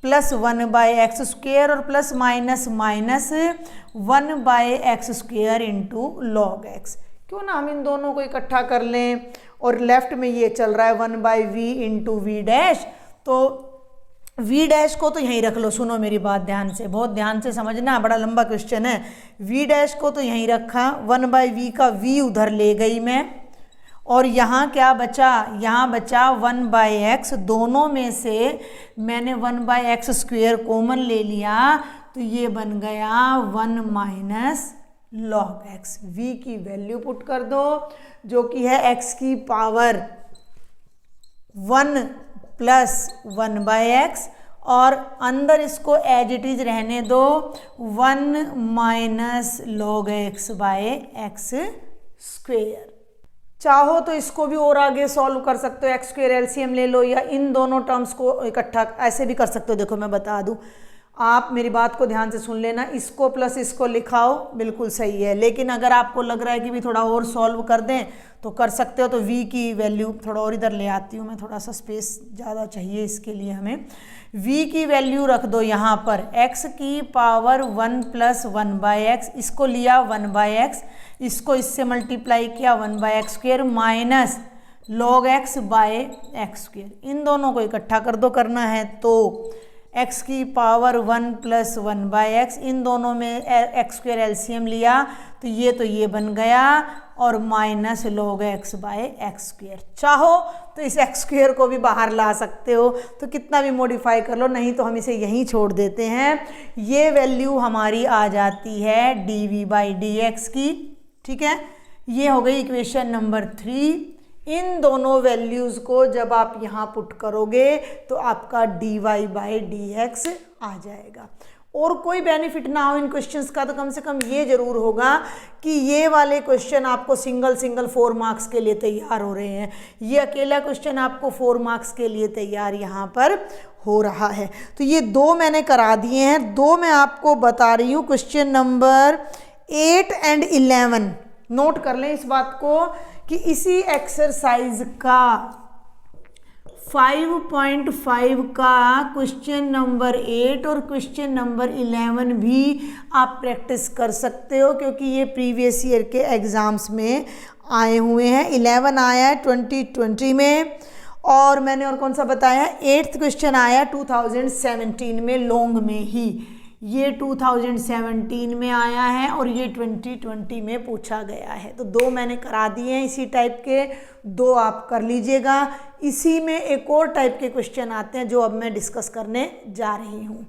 प्लस 1/x स्क्वेयर और plus minus minus 1/x square into log x। क्यों ना हम इन दोनों को इकट्ठा कर लें, और लेफ्ट में ये चल रहा है 1/v इंटू वी डैश, तो v डैश को तो यहीं रख लो। सुनो मेरी बात ध्यान से, बहुत ध्यान से समझना, बड़ा लंबा क्वेश्चन है। v डैश को तो यहीं रखा, 1/v का v उधर ले गई मैं, और यहाँ क्या बचा, यहाँ बचा 1/x। दोनों में से मैंने 1/x² कॉमन ले लिया, तो ये बन गया 1 माइनस लॉग x। v की वैल्यू पुट कर दो जो कि है x की पावर 1 प्लस 1/x, और अंदर इसको एज इट इज रहने दो 1 माइनस लॉग x/x²। चाहो तो इसको भी और आगे सॉल्व कर सकते हो, x² एलसीएम ले लो, या इन दोनों टर्म्स को इकट्ठा ऐसे भी कर सकते हो। देखो मैं बता दूं, आप मेरी बात को ध्यान से सुन लेना, इसको प्लस इसको लिखाओ बिल्कुल सही है, लेकिन अगर आपको लग रहा है कि भी थोड़ा और सॉल्व कर दें तो कर सकते हो। तो v की वैल्यू थोड़ा और इधर ले आती हूँ मैं, थोड़ा सा स्पेस ज़्यादा चाहिए इसके लिए हमें। v की वैल्यू रख दो यहाँ पर x की पावर 1 प्लस 1/x, इसको लिया 1/x, इसको इससे मल्टीप्लाई किया 1/x² माइनस log x/x²। इन दोनों को इकट्ठा कर दो करना है तो x की पावर 1 प्लस 1/x, इन दोनों में x² एलसीएम लिया तो ये बन गया, और माइनस log x/x²। चाहो तो इस x² को भी बाहर ला सकते हो, तो कितना भी मॉडिफाई कर लो, नहीं तो हम इसे यहीं छोड़ देते हैं। ये वैल्यू हमारी आ जाती है dv/dx की, ठीक है। ये हो गई इक्वेशन नंबर 3। इन दोनों वैल्यूज़ को जब आप यहाँ पुट करोगे तो आपका dy/dx आ जाएगा। और कोई बेनिफिट ना हो इन क्वेश्चंस का तो कम से कम ये ज़रूर होगा कि ये वाले क्वेश्चन आपको सिंगल 4 मार्क्स के लिए तैयार हो रहे हैं। ये अकेला क्वेश्चन आपको 4 मार्क्स के लिए तैयार यहाँ पर हो रहा है। तो ये 2 मैंने करा दिए हैं, 2 मैं आपको बता रही हूँ। क्वेश्चन नंबर 8 एंड 11 नोट कर लें इस बात को कि इसी एक्सरसाइज का 5.5 का क्वेश्चन नंबर 8 और क्वेश्चन नंबर 11 भी आप प्रैक्टिस कर सकते हो, क्योंकि ये प्रीवियस ईयर के एग्ज़ाम्स में आए हुए हैं। 11 आया है 2020 में, और मैंने और कौन सा बताया, 8th क्वेश्चन आया 2017 में लॉन्ग में ही। ये 2017 में आया है और ये 2020 में पूछा गया है। तो 2 मैंने करा दिए हैं इसी टाइप के, 2 आप कर लीजिएगा। इसी में एक और टाइप के क्वेश्चन आते हैं जो अब मैं डिस्कस करने जा रही हूँ।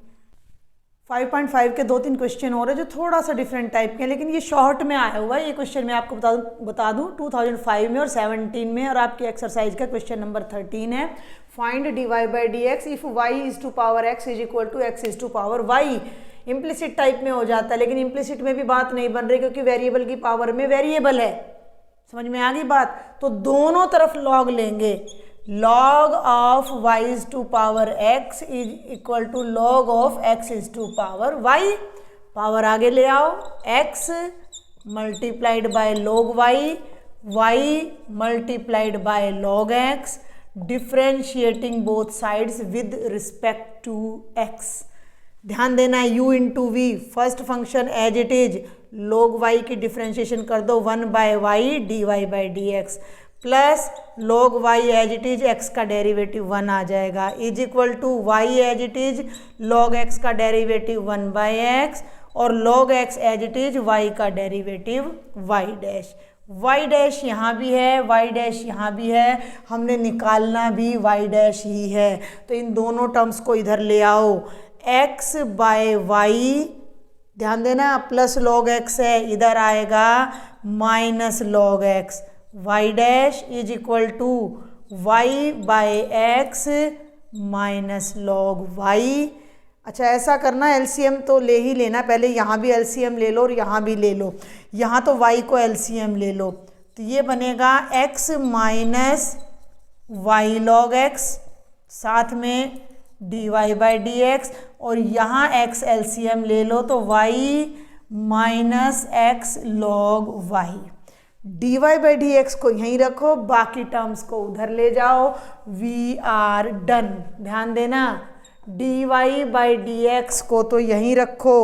5.5 के 2-3 क्वेश्चन और है जो थोड़ा सा डिफरेंट टाइप के हैं, लेकिन ये शॉर्ट में आया हुआ है। ये क्वेश्चन मैं आपको बता दूँ 2005 में और 17 में, और आपकी एक्सरसाइज का क्वेश्चन नंबर 13 है। Find dy/dx if y is to power x is equal to x is to power y। Implicit type में हो जाता है, लेकिन इम्प्लिसिट में भी बात नहीं बन रही क्योंकि वेरिएबल की पावर में वेरिएबल है। समझ में आ गई बात? तो दोनों तरफ लॉग लेंगे। log of y is to power x is equal to log of x is to power y। Power आगे ले आओ, x multiplied by log y multiplied by log x, differentiating both sides with respect to x। ध्यान देना है u into v, first function as it is, log y की differentiation कर दो 1/y dy/dx, plus log y as it is x का derivative 1 आ जाएगा, is equal to y as it is log x का derivative 1/x, और log x as it is y का derivative y dash यहाँ भी है, y डैश यहाँ भी है, हमने निकालना भी y डैश ही है। तो इन दोनों टर्म्स को इधर ले आओ, x/y, ध्यान देना प्लस log x है, इधर आएगा minus log x, y dash is equal to y/x minus log y। अच्छा ऐसा करना, एलसीएम तो ले ही लेना, पहले यहाँ भी एलसीएम ले लो और यहाँ भी ले लो। यहाँ तो y को एलसीएम ले लो, तो ये बनेगा x minus y log x, साथ में dy/dx, और यहाँ x एलसीएम ले लो तो y minus x log y। dy/dx को यहीं रखो, बाकी टर्म्स को उधर ले जाओ, वी आर डन। ध्यान देना, dy/dx को तो यहीं रखो।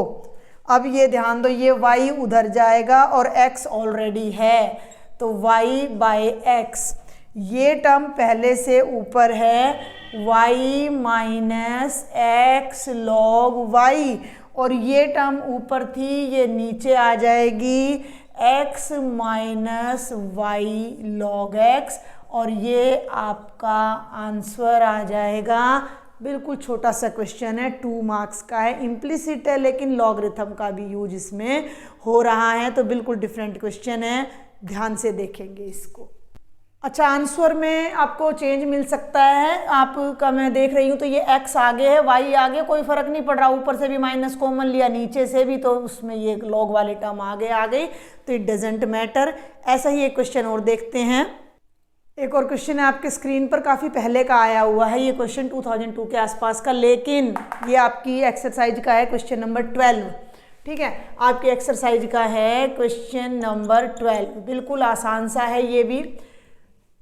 अब ये ध्यान दो, ये y उधर जाएगा और x ऑलरेडी है, तो y/x, ये टर्म पहले से ऊपर है, y minus x log y, और ये टर्म ऊपर थी, ये नीचे आ जाएगी x minus y log x, और ये आपका आंसर आ जाएगा। बिल्कुल छोटा सा क्वेश्चन है, 2 मार्क्स का है, इम्प्लिसिट है लेकिन लॉगरिथम का भी यूज इसमें हो रहा है, तो बिल्कुल डिफरेंट क्वेश्चन है, ध्यान से देखेंगे इसको। अच्छा, आंसर में आपको चेंज मिल सकता है, आपका मैं देख रही हूँ तो ये x आगे है, y आगे, कोई फर्क नहीं पड़ रहा, ऊपर से भी माइनस कॉमन लिया, नीचे से भी, तो उसमें ये लॉग वाले टर्म आगे आ गई, तो इट डजेंट मैटर। ऐसा ही एक क्वेश्चन और देखते हैं। एक और क्वेश्चन है आपके स्क्रीन पर, काफ़ी पहले का आया हुआ है ये क्वेश्चन, 2002 के आसपास का, लेकिन ये आपकी एक्सरसाइज का है, क्वेश्चन नंबर 12। ठीक है, आपकी एक्सरसाइज का है क्वेश्चन नंबर 12, बिल्कुल आसान सा है, ये भी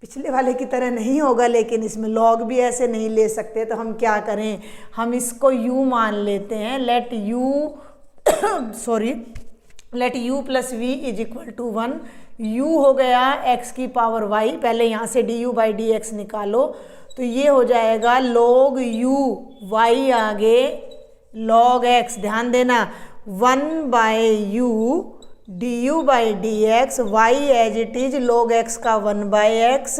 पिछले वाले की तरह नहीं होगा, लेकिन इसमें लॉग भी ऐसे नहीं ले सकते, तो हम क्या करें, हम इसको u मान लेते हैं। Let u plus v is equal to 1। u हो गया x की पावर y, पहले यहाँ से du बाई डी एक्स निकालो, तो ये हो जाएगा log u, y आगे log x, ध्यान देना, 1 by u du by d x, y as it is log x का 1 by x,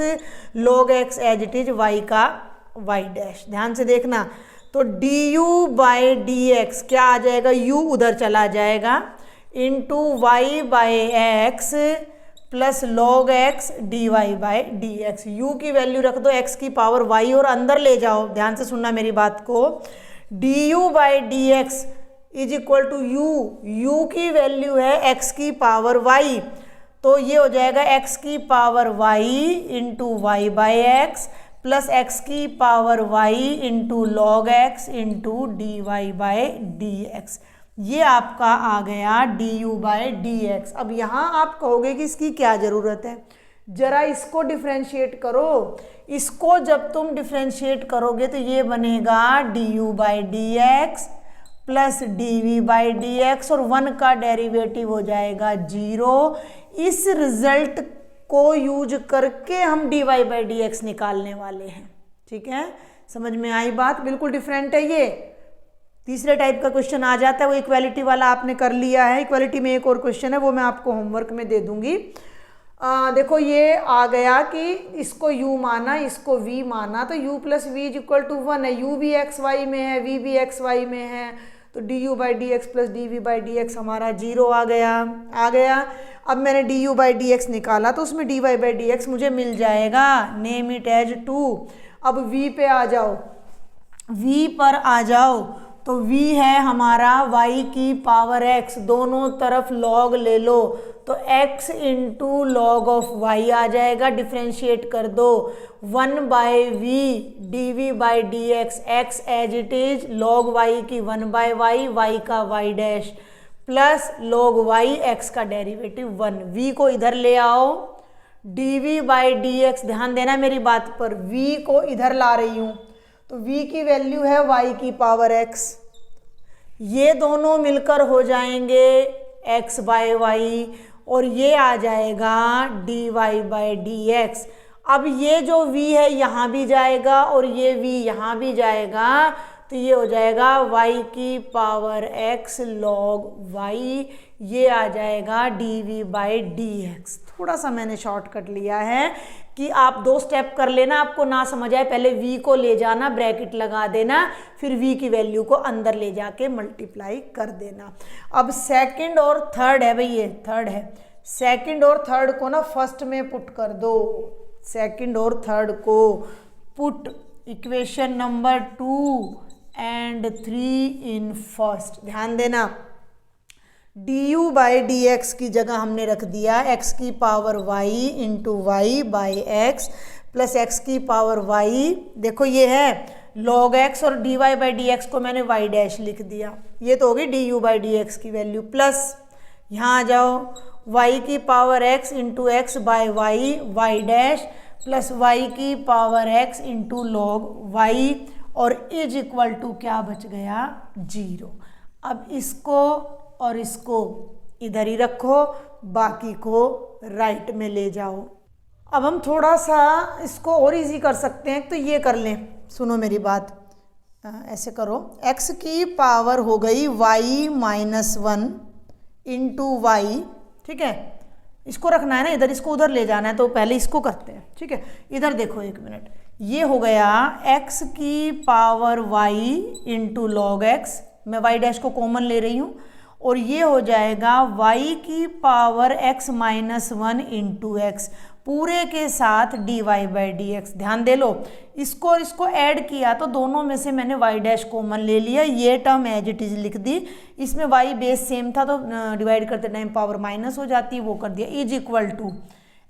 log x as it is y का y डैश, ध्यान से देखना। तो du बाई डी एक्स क्या आ जाएगा, u उधर चला जाएगा, into y by x plus log x dy by d x. u की वैल्यू रख दो x की पावर y और अंदर ले जाओ, ध्यान से सुनना मेरी बात को, du by d x is equal to u की वैल्यू है x की पावर y, तो ये हो जाएगा x की power y into y by x plus x की power y into log x into d y by d x. ये आपका आ गया du बाई डी एक्स। अब यहाँ आप कहोगे कि इसकी क्या ज़रूरत है, जरा इसको डिफ्रेंशिएट करो, इसको जब तुम डिफ्रेंशिएट करोगे तो ये बनेगा du by d x plus D by d x, और 1 का डेरिवेटिव हो जाएगा 0। इस रिजल्ट को यूज करके हम d y by d x निकालने वाले हैं। ठीक है, समझ में आई बात, बिल्कुल डिफरेंट है ये। तीसरे टाइप का क्वेश्चन आ जाता है, वो इक्वालिटी वाला आपने कर लिया है। इक्वालिटी में एक और क्वेश्चन है, वो मैं आपको होमवर्क में दे दूंगी। देखो ये आ गया कि इसको u माना, इसको v माना, तो u plus v is equal to 1 है, u भी एक्स वाई में है, v भी एक्स वाई में है, तो du by d x plus D by d x हमारा 0 आ गया। अब मैंने du बाई डी एक्स निकाला तो उसमें dy बाई डी एक्स मुझे मिल जाएगा, नेम इट एज 2। अब v पे आ जाओ, v पर आ जाओ, तो v है हमारा y की पावर x, दोनों तरफ log ले लो, तो x into log of y आ जाएगा, डिफ्रेंशिएट कर दो, 1 by v d v by d x, x as it is, log y की 1 बाई वाई, y का y dash plus log y, x का डेरिवेटिव 1। v को इधर ले आओ, d v by d x, ध्यान देना मेरी बात पर, v को इधर ला रही हूँ, तो v की वैल्यू है y की पावर x, ये दोनों मिलकर हो जाएंगे x बाई वाई, और ये आ जाएगा d y by d x. अब ये जो v है यहाँ भी जाएगा और ये v यहाँ भी जाएगा, तो ये हो जाएगा y की पावर x log y, ये आ जाएगा d v by d x. थोड़ा सा मैंने शॉर्टकट लिया है कि आप 2 स्टेप कर लेना, आपको ना समझ आए पहले v को ले जाना, ब्रैकेट लगा देना, फिर v की वैल्यू को अंदर ले जाके मल्टीप्लाई कर देना। अब सेकंड और थर्ड है भाई, ये थर्ड है, सेकंड और थर्ड को ना फर्स्ट में पुट कर दो, सेकंड और थर्ड को put equation number 2 and 3 in first. ध्यान देना, du बाई डी एक्स की जगह हमने रख दिया x की power y into y by x plus x की पावर y, देखो ये है log x, और dy बाई डी एक्स को मैंने y डैश लिख दिया, ये तो होगी du बाई डी एक्स की वैल्यू, प्लस यहाँ आ जाओ y की power x into x by y, y dash plus y की power x into log y, और इज इक्वल टू क्या बच गया 0। अब इसको और इसको इधर ही रखो, बाकी को राइट में ले जाओ। अब हम थोड़ा सा इसको और इजी कर सकते हैं, तो ये कर लें, सुनो मेरी बात, ऐसे करो, x की पावर हो गई y माइनस 1 इंटू वाई, ठीक है, इसको रखना है ना इधर, इसको उधर ले जाना है, तो पहले इसको करते हैं। ठीक है, इधर देखो एक मिनट, ये हो गया x की power y into log x, मैं y डैश को कॉमन ले रही हूँ, और ये हो जाएगा y की power x minus 1 into x, पूरे के साथ dy बाई डी एक्स। ध्यान दे लो, इसको और इसको ऐड किया तो दोनों में से मैंने y डैश कॉमन ले लिया, ये टर्म एज इट इज लिख दी। इसमें y बेस सेम था तो डिवाइड करते टाइम पावर माइनस हो जाती है, वो कर दिया। इज इक्वल टू,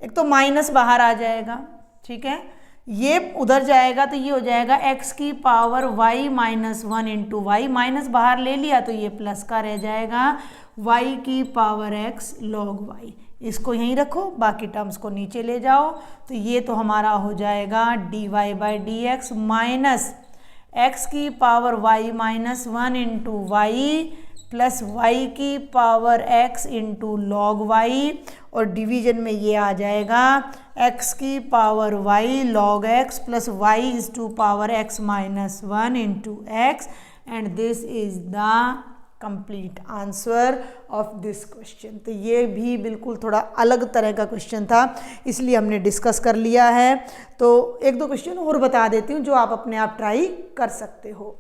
एक तो माइनस बाहर आ जाएगा, ठीक है, ये उधर जाएगा तो ये हो जाएगा x की power y minus 1 into y, minus बाहर ले लिया तो ये प्लस का रह जाएगा y की पावर x लॉग y। इसको यहीं रखो, बाकी टर्म्स को नीचे ले जाओ, तो ये तो हमारा हो जाएगा dy by d x minus x की power y minus 1 into y plus y की power x into log y, और डिवीजन में ये आ जाएगा x की power y log x plus y is to power x minus 1 into x, and this is the complete answer of this question. तो ये भी बिल्कुल थोड़ा अलग तरह का क्वेश्चन था, इसलिए हमने डिस्कस कर लिया है। तो एक दो क्वेश्चन और बता देती हूँ जो आप अपने आप ट्राई कर सकते हो।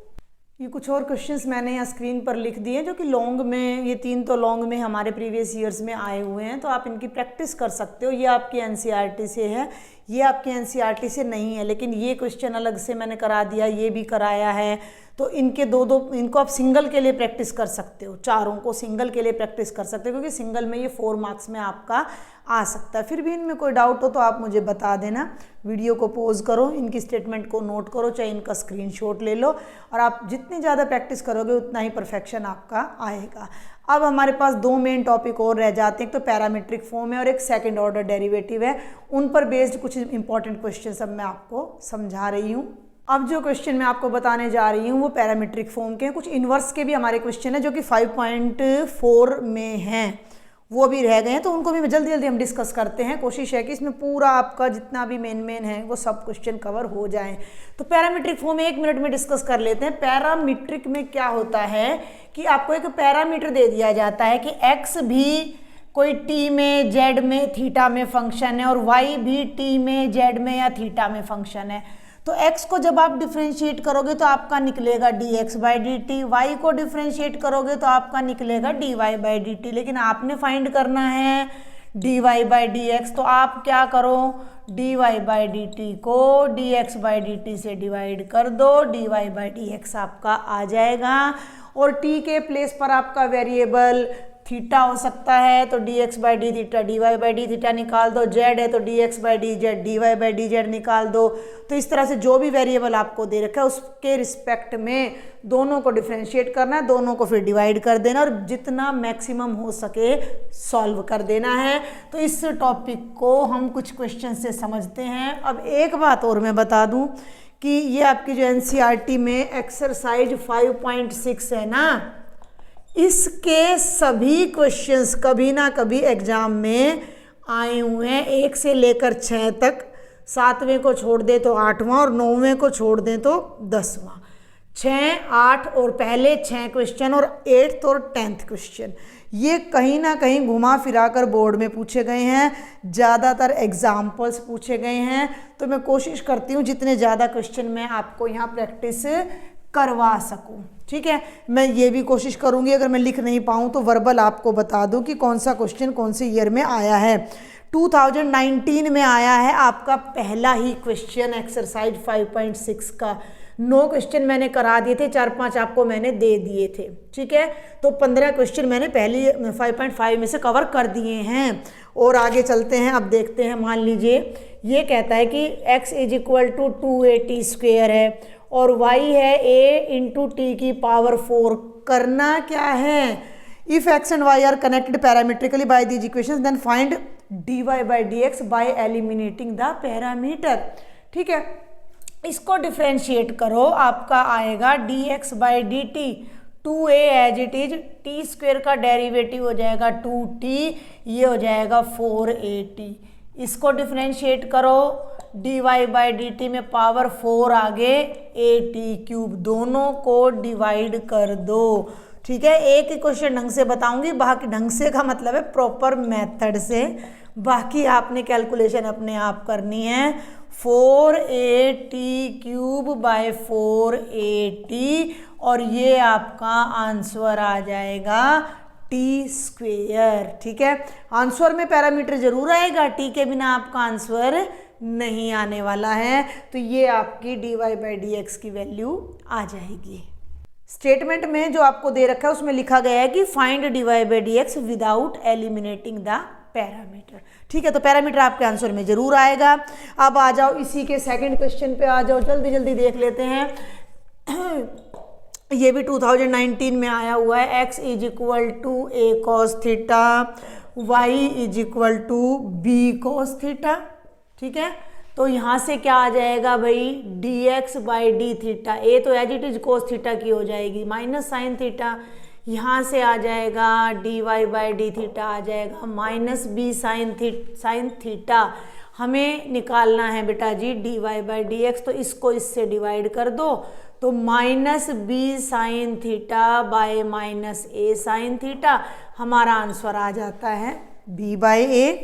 ये कुछ और क्वेश्चंस मैंने यहाँ स्क्रीन पर लिख दिए जो कि लॉन्ग में, ये 3 तो लॉन्ग में हमारे प्रीवियस ईयर्स में आए हुए हैं, तो आप इनकी प्रैक्टिस कर सकते हो। ये आपकी एनसीईआरटी से है, ये आपके एनसीईआरटी से नहीं है, लेकिन ये क्वेश्चन अलग से मैंने करा दिया, ये भी कराया है, तो इनके दो इनको आप सिंगल के लिए प्रैक्टिस कर सकते हो, चारों को सिंगल के लिए प्रैक्टिस कर सकते हो, क्योंकि सिंगल में ये 4 मार्क्स में आपका आ सकता है। फिर भी इनमें कोई डाउट हो तो आप मुझे बता देना, वीडियो को पॉज करो, इनकी स्टेटमेंट को नोट करो, चाहे इनका स्क्रीनशॉट ले लो, और आप जितनी ज़्यादा प्रैक्टिस करोगे उतना ही परफेक्शन आपका आएगा। अब हमारे पास 2 मेन टॉपिक और रह जाते हैं, एक तो पैरामीट्रिक फॉर्म है और एक सेकंड ऑर्डर डेरिवेटिव है। उन पर बेस्ड कुछ इंपॉर्टेंट क्वेश्चन अब मैं आपको समझा रही हूँ। अब जो क्वेश्चन मैं आपको बताने जा रही हूँ वो पैरामीट्रिक फॉर्म के हैं। कुछ इन्वर्स के भी हमारे क्वेश्चन है जो कि 5.4 में हैं, वो भी रह गए हैं, तो उनको भी जल्दी जल्दी हम डिस्कस करते हैं। कोशिश है कि इसमें पूरा आपका जितना भी मेन है वो सब क्वेश्चन कवर हो जाएं। तो पैरामीट्रिक फॉर्म 1 मिनट में डिस्कस कर लेते हैं। पैरामीट्रिक में क्या होता है कि आपको एक पैरामीटर दे दिया जाता है कि x भी कोई t में, z में, थीटा में फंक्शन है, और y भी t में, z में या थीटा में फंक्शन है। तो x को जब आप डिफ्रेंशिएट करोगे तो आपका निकलेगा dx by d t, y को डिफ्रेंशिएट करोगे तो आपका निकलेगा dy बाई डी टी, लेकिन आपने फाइंड करना है dy बाई डी एक्स। तो आप क्या करो, dy बाई डी टी को dx बाई डी टी से डिवाइड कर दो, dy बाई डी एक्स आपका आ जाएगा, और t के प्लेस पर आपका वेरिएबल थीटा हो सकता है तो dx by d theta, dy by d theta निकाल दो, z है तो dx by D Z, dy by D Z निकाल दो। तो इस तरह से जो भी वेरिएबल आपको दे रखा है उसके रिस्पेक्ट में दोनों को डिफ्रेंशिएट करना है, दोनों को फिर डिवाइड कर देना और जितना मैक्सिमम हो सके सॉल्व कर देना है। तो इस टॉपिक को हम कुछ क्वेश्चन से समझते हैं। अब एक बात और मैं बता दूं कि ये आपकी जो एनसीईआरटी में एक्सरसाइज 5.6 है ना, इसके सभी क्वेश्चंस कभी ना कभी एग्जाम में आए हुए हैं, 1 से लेकर 6 तक, 7वें को छोड़ दे तो 8वां और 9वें को छोड़ दें तो 10वां। 6, 8 और पहले 6 क्वेश्चन और 8th और 10th क्वेश्चन ये कहीं ना कहीं घुमा फिरा कर बोर्ड में पूछे गए हैं, ज़्यादातर एग्जाम्पल्स पूछे गए हैं। तो मैं कोशिश करती हूँ जितने ज़्यादा क्वेश्चन मैं आपको यहाँ प्रैक्टिस करवा सकूं, ठीक है। मैं ये भी कोशिश करूंगी अगर मैं लिख नहीं पाऊं तो वर्बल आपको बता दूं कि कौन सा क्वेश्चन कौन से ईयर में आया है। 2019 में आया है आपका पहला ही क्वेश्चन एक्सरसाइज 5.6 का। 9 क्वेश्चन मैंने करा दिए थे, 4-5 आपको मैंने दे दिए थे, ठीक है। तो 15 क्वेश्चन मैंने पहली 5.5 में से कवर कर दिए हैं। और आगे चलते हैं, अब देखते हैं। मान लीजिए ये कहता है कि x is equal to 2at square है और y है a इंटू टी की पावर 4। करना क्या है, if x and y are connected parametrically by these equations then find dy by d x by eliminating the parameter, ठीक है। इसको डिफ्रेंशिएट करो, आपका आएगा dx by d t, 2a as it is, t square का derivative हो जाएगा 2t, ये हो जाएगा 4at। इसको डिफ्रेंशिएट करो, dy बाई डी टी में पावर 4 आगे at क्यूब, दोनों को डिवाइड कर दो ठीक है, एक ही क्वेश्चन ढंग से बताऊंगी, बाकी ढंग से का मतलब है प्रॉपर मेथड से, बाकी आपने कैलकुलेशन अपने आप करनी है। 4at³ बाय 4at और ये आपका आंसर आ जाएगा t²। ठीक है, आंसर में पैरामीटर जरूर आएगा, t के बिना आपका आंसर नहीं आने वाला है। तो ये आपकी dy/dx की वैल्यू आ जाएगी। स्टेटमेंट में जो आपको दे रखा है उसमें लिखा गया है कि find dy/dx without eliminating the parameter. ठीक है, तो पैरामीटर आपके आंसर में जरूर आएगा। अब आ जाओ इसी के सेकंड क्वेश्चन पे आ जाओ, जल्दी जल्दी देख लेते हैं। ये भी 2019 में आया हुआ है। x = a cos theta, y = b cos theta. ठीक है, तो यहाँ से क्या आ जाएगा भाई, dx/d थीटा, a तो as it is cos theta की हो जाएगी, माइनस साइन थीटा, यहाँ से आ जाएगा dy/d थीटा आ जाएगा माइनस b साइन थीटा। हमें निकालना है बेटा जी dy/dx, तो इसको इससे डिवाइड कर दो, तो minus b sign theta bye minus a sine theta, हमारा आंसर आ जाता है b/a।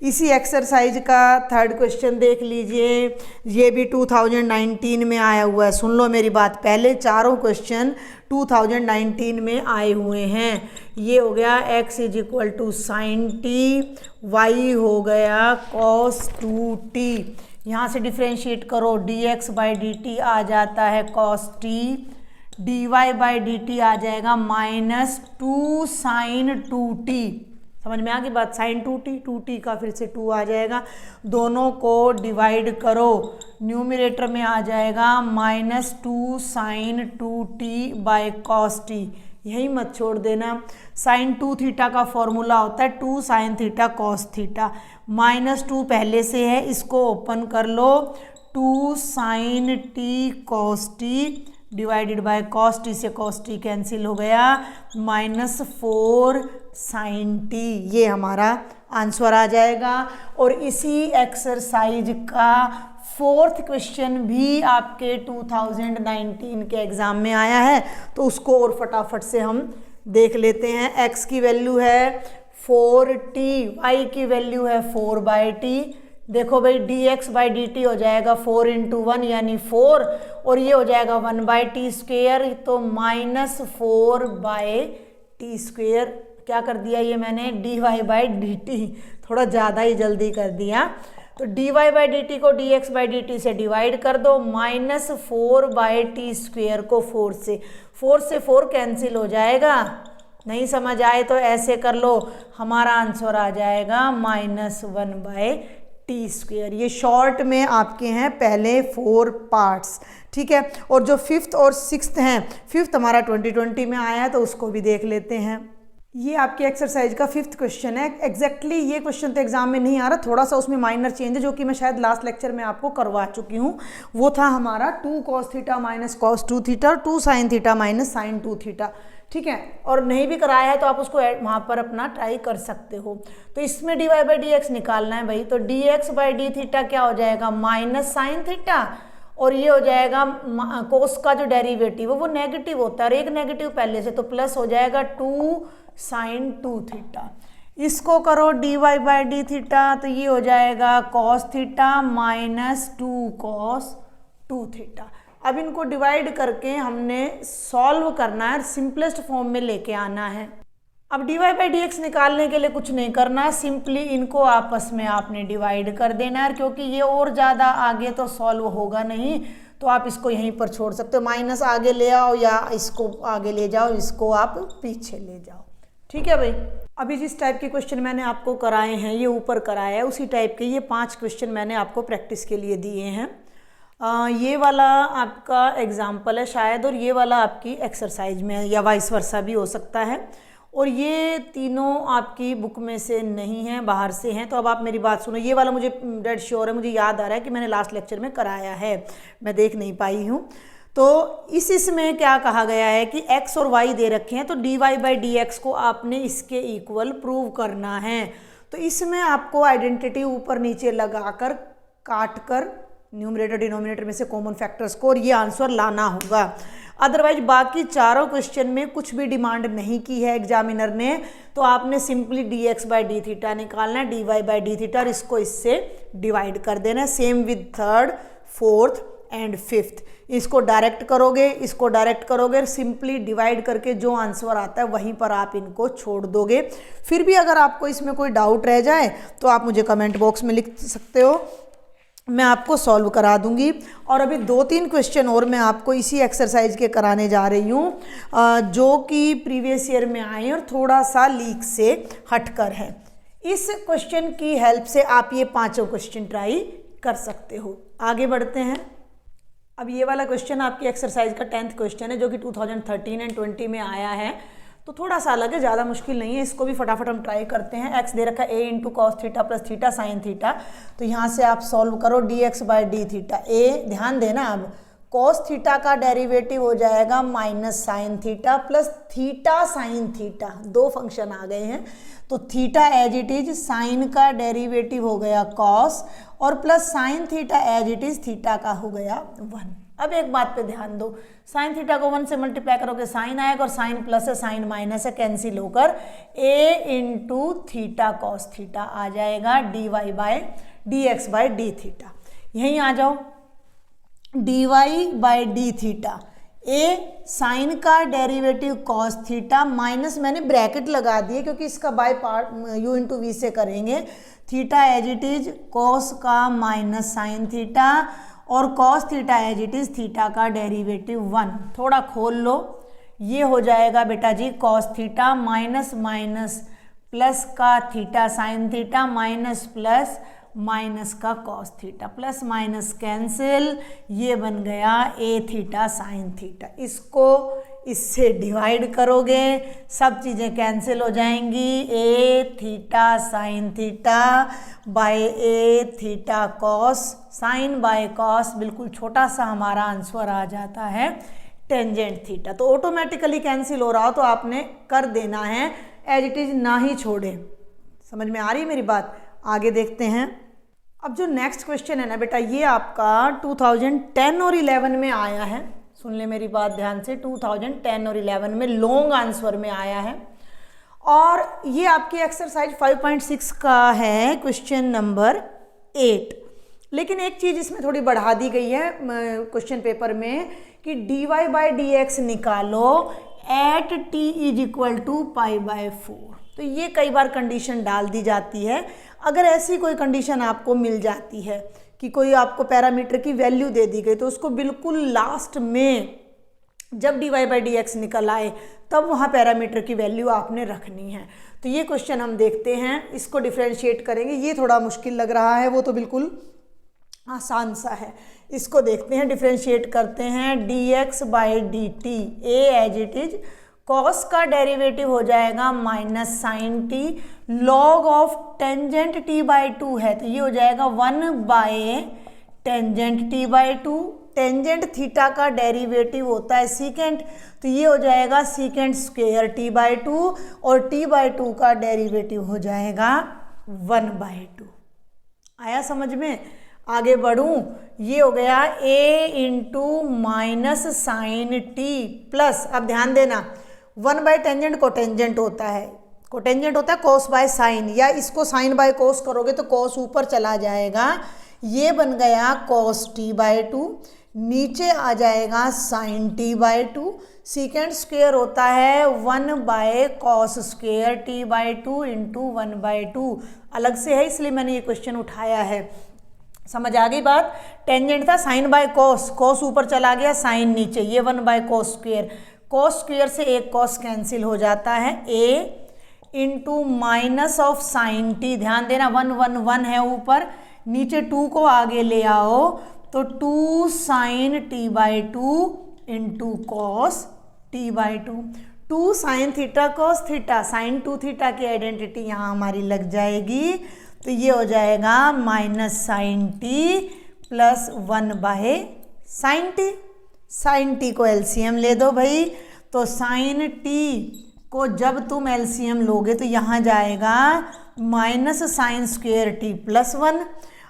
इसी एक्सरसाइज का थर्ड क्वेश्चन देख लीजिए, ये भी 2019 में आया हुआ है। सुन लो मेरी बात, पहले चारों क्वेश्चन 2019 में आए हुए हैं। ये हो गया x = sin t, y हो गया cos 2t, यहाँ से डिफ्रेंशिएट करो, dx/dt आ जाता है cos t, dy/dt आ जाएगा -2 sin 2t। समझ में आ गई बात, sin 2t का फिर से 2 आ जाएगा, दोनों को डिवाइड करो, न्यूमरेटर में आ जाएगा -2 sin 2t bye cos t, यही मत छोड़ देना। sin 2 थीटा का फॉर्मूला होता है 2 sin थीटा cos थीटा, -2 पहले से है, इसको ओपन कर लो, 2 sin t cos t divided by cos t से cos t कैंसिल हो गया, -4 sin t, ये हमारा आंसर आ जाएगा। और इसी एक्सरसाइज का फोर्थ क्वेश्चन भी आपके 2019 के एग्ज़ाम में आया है, तो उसको और फटाफट से हम देख लेते हैं। x की वैल्यू है 4t, y की वैल्यू है 4/t। देखो भाई dx/dt हो जाएगा 4 × 1 यानी 4, और ये हो जाएगा 1/t², तो -4/t²। क्या कर दिया ये मैंने, dy/dt, थोड़ा ज़्यादा ही जल्दी कर दिया। तो dy/dt को dx/dt से डिवाइड कर दो, -4/t² को 4 से 4 कैंसिल हो जाएगा। नहीं समझ आए तो ऐसे कर लो, हमारा आंसर आ जाएगा -1/t²। ये शॉर्ट में आपके हैं पहले 4 पार्ट्स। ठीक है, और जो फिफ्थ और सिक्स्थ हैं, फिफ्थ हमारा 2020 में आया है, तो उसको भी देख लेते हैं। ये आपकी एक्सरसाइज का फिफ्थ क्वेश्चन है। एग्जैक्टली ये क्वेश्चन तो एग्जाम में नहीं आ रहा, थोड़ा सा उसमें माइनर चेंज है, जो कि मैं शायद लास्ट लेक्चर में आपको करवा चुकी हूँ। वो था हमारा 2 cos theta minus cos 2 theta, 2 sin theta minus sin 2 theta. ठीक है, और नहीं भी कराया है तो आप उसको वहाँ पर अपना ट्राई कर सकते हो। तो इसमें dy/dx निकालना है भाई, तो dx/d थीटा क्या हो जाएगा, माइनस sin थीटा, और ये हो जाएगा कोस का जो डेरिवेटिव है वो नेगेटिव होता है, और एक नेगेटिव पहले से, तो प्लस हो जाएगा 2 sin 2 थीटा। इसको करो dy/d थीटा, तो ये हो जाएगा cos theta minus 2 cos 2 theta. अब इनको डिवाइड करके हमने सॉल्व करना है, सिंपलेस्ट फॉर्म में लेके आना है। अब dy/dx निकालने के लिए कुछ नहीं करना है, सिंपली इनको आपस में आपने डिवाइड कर देना है, क्योंकि ये और ज़्यादा आगे तो सॉल्व होगा नहीं, तो आप इसको यहीं पर छोड़ सकते हो। माइनस आगे ले आओ या इसको आगे ले जाओ, इसको आप पीछे ले जाओ। ठीक है भाई, अभी जिस टाइप के क्वेश्चन मैंने आपको कराए हैं, ये ऊपर कराया है, उसी टाइप के ये 5 क्वेश्चन मैंने आपको प्रैक्टिस के लिए दिए हैं। ये वाला आपका एग्जाम्पल है शायद, और ये वाला आपकी एक्सरसाइज में है, या वाइस वर्सा भी हो सकता है। और ये तीनों आपकी बुक में से नहीं है, बाहर से हैं। तो अब आप मेरी बात सुनो, ये वाला मुझे डेड श्योर है, मुझे याद आ रहा है कि मैंने लास्ट लेक्चर में कराया है, मैं देख नहीं पाई हूँ। तो इसमें क्या कहा गया है कि x और y दे रखे हैं, तो dy/dx को आपने इसके इक्वल प्रूव करना है। तो इसमें आपको आइडेंटिटी ऊपर नीचे लगाकर, काट कर न्यूमरेटर डिनोमिनेटर में से कॉमन फैक्टर्स को, और ये आंसर लाना होगा। अदरवाइज बाकी चारों क्वेश्चन में कुछ भी डिमांड नहीं की है एग्जामिनर ने, तो आपने सिंपली dx/d निकालना है, dy/d और इसको इससे डिवाइड कर देना है। Same with third, fourth and fifth, इसको डायरेक्ट करोगे, इसको डायरेक्ट करोगे, सिंपली डिवाइड करके जो आंसर आता है वहीं पर आप इनको छोड़ दोगे। फिर भी अगर आपको इसमें कोई डाउट रह जाए तो आप मुझे कमेंट बॉक्स में लिख सकते हो, मैं आपको सॉल्व करा दूंगी। और अभी 2-3 क्वेश्चन और मैं आपको इसी एक्सरसाइज के कराने जा रही हूँ जो कि प्रीवियस ईयर में आए और थोड़ा सा लीक से हटकर है। इस क्वेश्चन की हेल्प से आप ये 5 क्वेश्चन ट्राई कर सकते हो। आगे बढ़ते हैं। अब ये वाला क्वेश्चन आपकी एक्सरसाइज का 10th क्वेश्चन है जो कि 2013 एंड 20 में आया है, तो थोड़ा सा अलग है, ज़्यादा मुश्किल नहीं है। इसको भी फटाफट हम ट्राई करते हैं। x दे रखा है a × cos theta plus theta sine theta, तो यहाँ से आप सॉल्व करो dx/d थीटा। a ध्यान देना, अब cos थीटा का डेरिवेटिव हो जाएगा minus sine theta plus theta sine theta, 2 function आ गए हैं, तो theta as it is, sine का डेरिवेटिव हो गया cos और plus sine theta as it is, theta का हो गया 1। अब एक बात पे ध्यान दो, साइन थीटा को 1 से मल्टीप्लाई करोगे साइन आएगा, और साइन प्लस है साइन माइनस है, कैंसिल होकर a × थीटा कॉस थीटा आ जाएगा dx/d थीटा। यहीं आ जाओ, dy/d थीटा, a साइन का डेरिवेटिव कॉस थीटा माइनस, मैंने ब्रैकेट लगा दिए क्योंकि इसका बाय पार्ट u × v से करेंगे, theta as it is cos का माइनस साइन थीटा और cos theta as it is, theta का डेरिवेटिव 1। थोड़ा खोल लो, ये हो जाएगा बेटा जी cos theta minus minus plus का theta sine theta minus plus minus का cos theta, plus minus cancel, ये बन गया a थीटा साइन थीटा। इसको इससे डिवाइड करोगे, सब चीज़ें कैंसिल हो जाएंगी, a theta sine theta by a theta cos, sine by cos, बिल्कुल छोटा सा हमारा आंसर आ जाता है टेंजेंट थीटा। तो ऑटोमेटिकली कैंसिल हो रहा हो तो आपने कर देना है, एज इट इज ना ही छोड़े। समझ में आ रही है मेरी बात? आगे देखते हैं। अब जो नेक्स्ट क्वेश्चन है ना बेटा, ये आपका 2010 और 11 में आया है। सुन ले मेरी बात ध्यान से, 2010 और 11 में लॉन्ग आंसर में आया है, और ये आपकी एक्सरसाइज 5.6 का है, क्वेश्चन नंबर 8। लेकिन एक चीज़ इसमें थोड़ी बढ़ा दी गई है क्वेश्चन पेपर में कि dy/dx निकालो एट t = π/4। तो ये कई बार कंडीशन डाल दी जाती है। अगर ऐसी कोई कंडीशन आपको मिल जाती है कि कोई आपको पैरामीटर की वैल्यू दे दी गई, तो उसको बिल्कुल लास्ट में जब dy/dx निकल आए तब वहाँ पैरामीटर की वैल्यू आपने रखनी है। तो ये क्वेश्चन हम देखते हैं, इसको डिफ्रेंशिएट करेंगे। ये थोड़ा मुश्किल लग रहा है, वो तो बिल्कुल आसान सा है। इसको देखते हैं, डिफ्रेंशिएट करते हैं। dx/dt, a as it is, cos का डेरिवेटिव हो जाएगा minus sine t, log of tangent t/2 है, तो ये हो जाएगा 1/टेंजेंट t/2। टेंजेंट थीटा का डेरिवेटिव होता है सीकेंट, तो ये हो जाएगा सीकेंट स्क्वायर t/2, और t/2 का डेरिवेटिव हो जाएगा 1/2। आया समझ में? आगे बढ़ूं, ये हो गया a × minus sine t plus, अब ध्यान देना 1/टेंजेंट कोटेंजेंट होता है, कोटेंजेंट होता है कॉस बाय साइन, या इसको साइन बाय कॉस करोगे तो कॉस ऊपर चला जाएगा, ये बन गया कॉस t/2, नीचे आ जाएगा साइन t/2, सीकेंट स्क्वायर होता है 1/cos स्क्वायर t/2 × 1/2। अलग से है इसलिए मैंने ये क्वेश्चन उठाया है। समझ आ गई बात? टेंजेंट था साइन बाय कॉस, कॉस ऊपर चला गया, साइन नीचे, ये 1/cos स्क्वायर, कॉस स्क्वायर से एक कॉस कैंसिल हो जाता है, a × minus of sine T, ध्यान देना 1 है ऊपर, नीचे 2 को आगे ले आओ तो 2 sine t/2 × cos t/2, 2 sine theta cos theta, sine 2 theta की आइडेंटिटी यहाँ हमारी लग जाएगी, तो ये हो जाएगा माइनस साइन टी प्लस 1/साइन टी। साइन टी को एलसीएम ले दो भाई, तो साइन टी को जब तुम एलसीएम लोगे तो यहाँ जाएगा minus sine square T plus 1।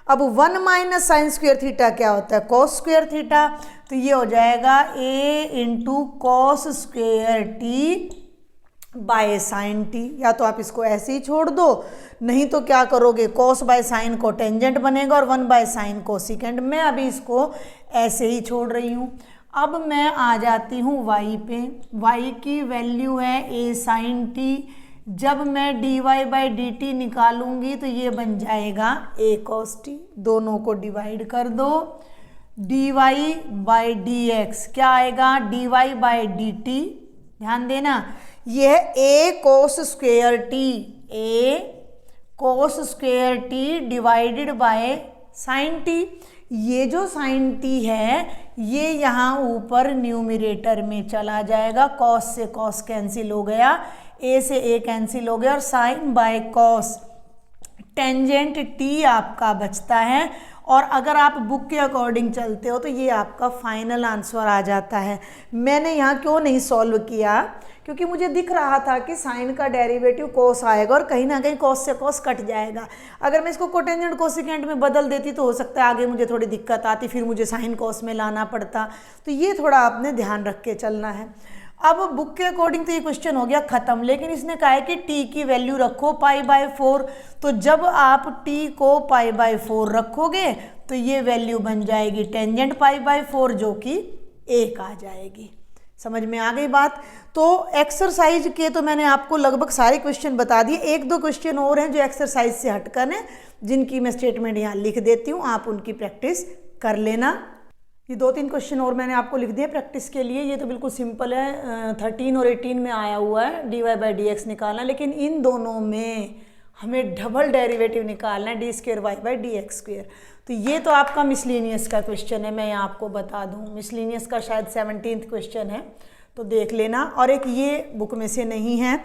अब 1 माइनस साइन स्क्वायर थीटा क्या होता है? Cos square theta. तो ये हो जाएगा a into cos square T by sine T. या तो आप इसको ऐसे ही छोड़ दो, नहीं तो क्या करोगे, कॉस बाय साइन को टेंजेंट बनेगा और 1 बाय साइन कोसिकेंट। मैं अभी इसको ऐसे ही छोड़ रही हूँ। अब मैं आ जाती हूँ y पे। y की वैल्यू है a साइन टी। जब मैं dy बाई डी टी निकालूंगी तो ये बन जाएगा a cos t। दोनों को डिवाइड कर दो। dy बाई डी एक्स क्या आएगा? dy by d T. ध्यान देना, ये है a cos square T, a cos square T divided by sine T. ये जो साइन टी है ये यहाँ ऊपर न्यूमरेटर में चला जाएगा। कॉस से कॉस कैंसिल हो गया, a से a कैंसिल हो गया और sine by cos tangent t आपका बचता है। और अगर आप बुक के अकॉर्डिंग चलते हो तो ये आपका फाइनल आंसर आ जाता है। मैंने यहाँ क्यों नहीं सॉल्व किया? क्योंकि मुझे दिख रहा था कि साइन का डेरिवेटिव कॉस आएगा और कहीं ना कहीं कॉस से कॉस कट जाएगा। अगर मैं इसको कोटेंजेंट कोसिकेंट में बदल देती तो हो सकता है आगे मुझे थोड़ी दिक्कत आती, फिर मुझे साइन कॉस में लाना पड़ता। तो ये थोड़ा आपने ध्यान रख के चलना है। अब बुक के अकॉर्डिंग तो ये क्वेश्चन हो गया खत्म, लेकिन इसने कहा है कि t की वैल्यू रखो π/4। तो जब आप t को π/4 रखोगे तो ये वैल्यू बन जाएगी टेंजेंट π/4 जो कि 1 आ जाएगी। समझ में आ गई बात? तो एक्सरसाइज के तो मैंने आपको लगभग सारे क्वेश्चन बता दिए। 1-2 क्वेश्चन और हैं जो एक्सरसाइज से हटकर हैं, जिनकी मैं स्टेटमेंट यहाँ लिख देती हूँ, आप उनकी प्रैक्टिस कर लेना। ये 2-3 क्वेश्चन और मैंने आपको लिख दिए प्रैक्टिस के लिए। ये तो बिल्कुल सिंपल है, 13 और 18 में आया हुआ है dy बाई डी एक्स निकालना, लेकिन इन दोनों में हमें डबल डेरिवेटिव निकालना है d² y by d x square. तो ये तो आपका मिसलिनियस का क्वेश्चन है, मैं यहाँ आपको बता दूँ। मिसलिनियस का शायद 17th क्वेश्चन है, तो देख लेना। और एक ये बुक में से नहीं है,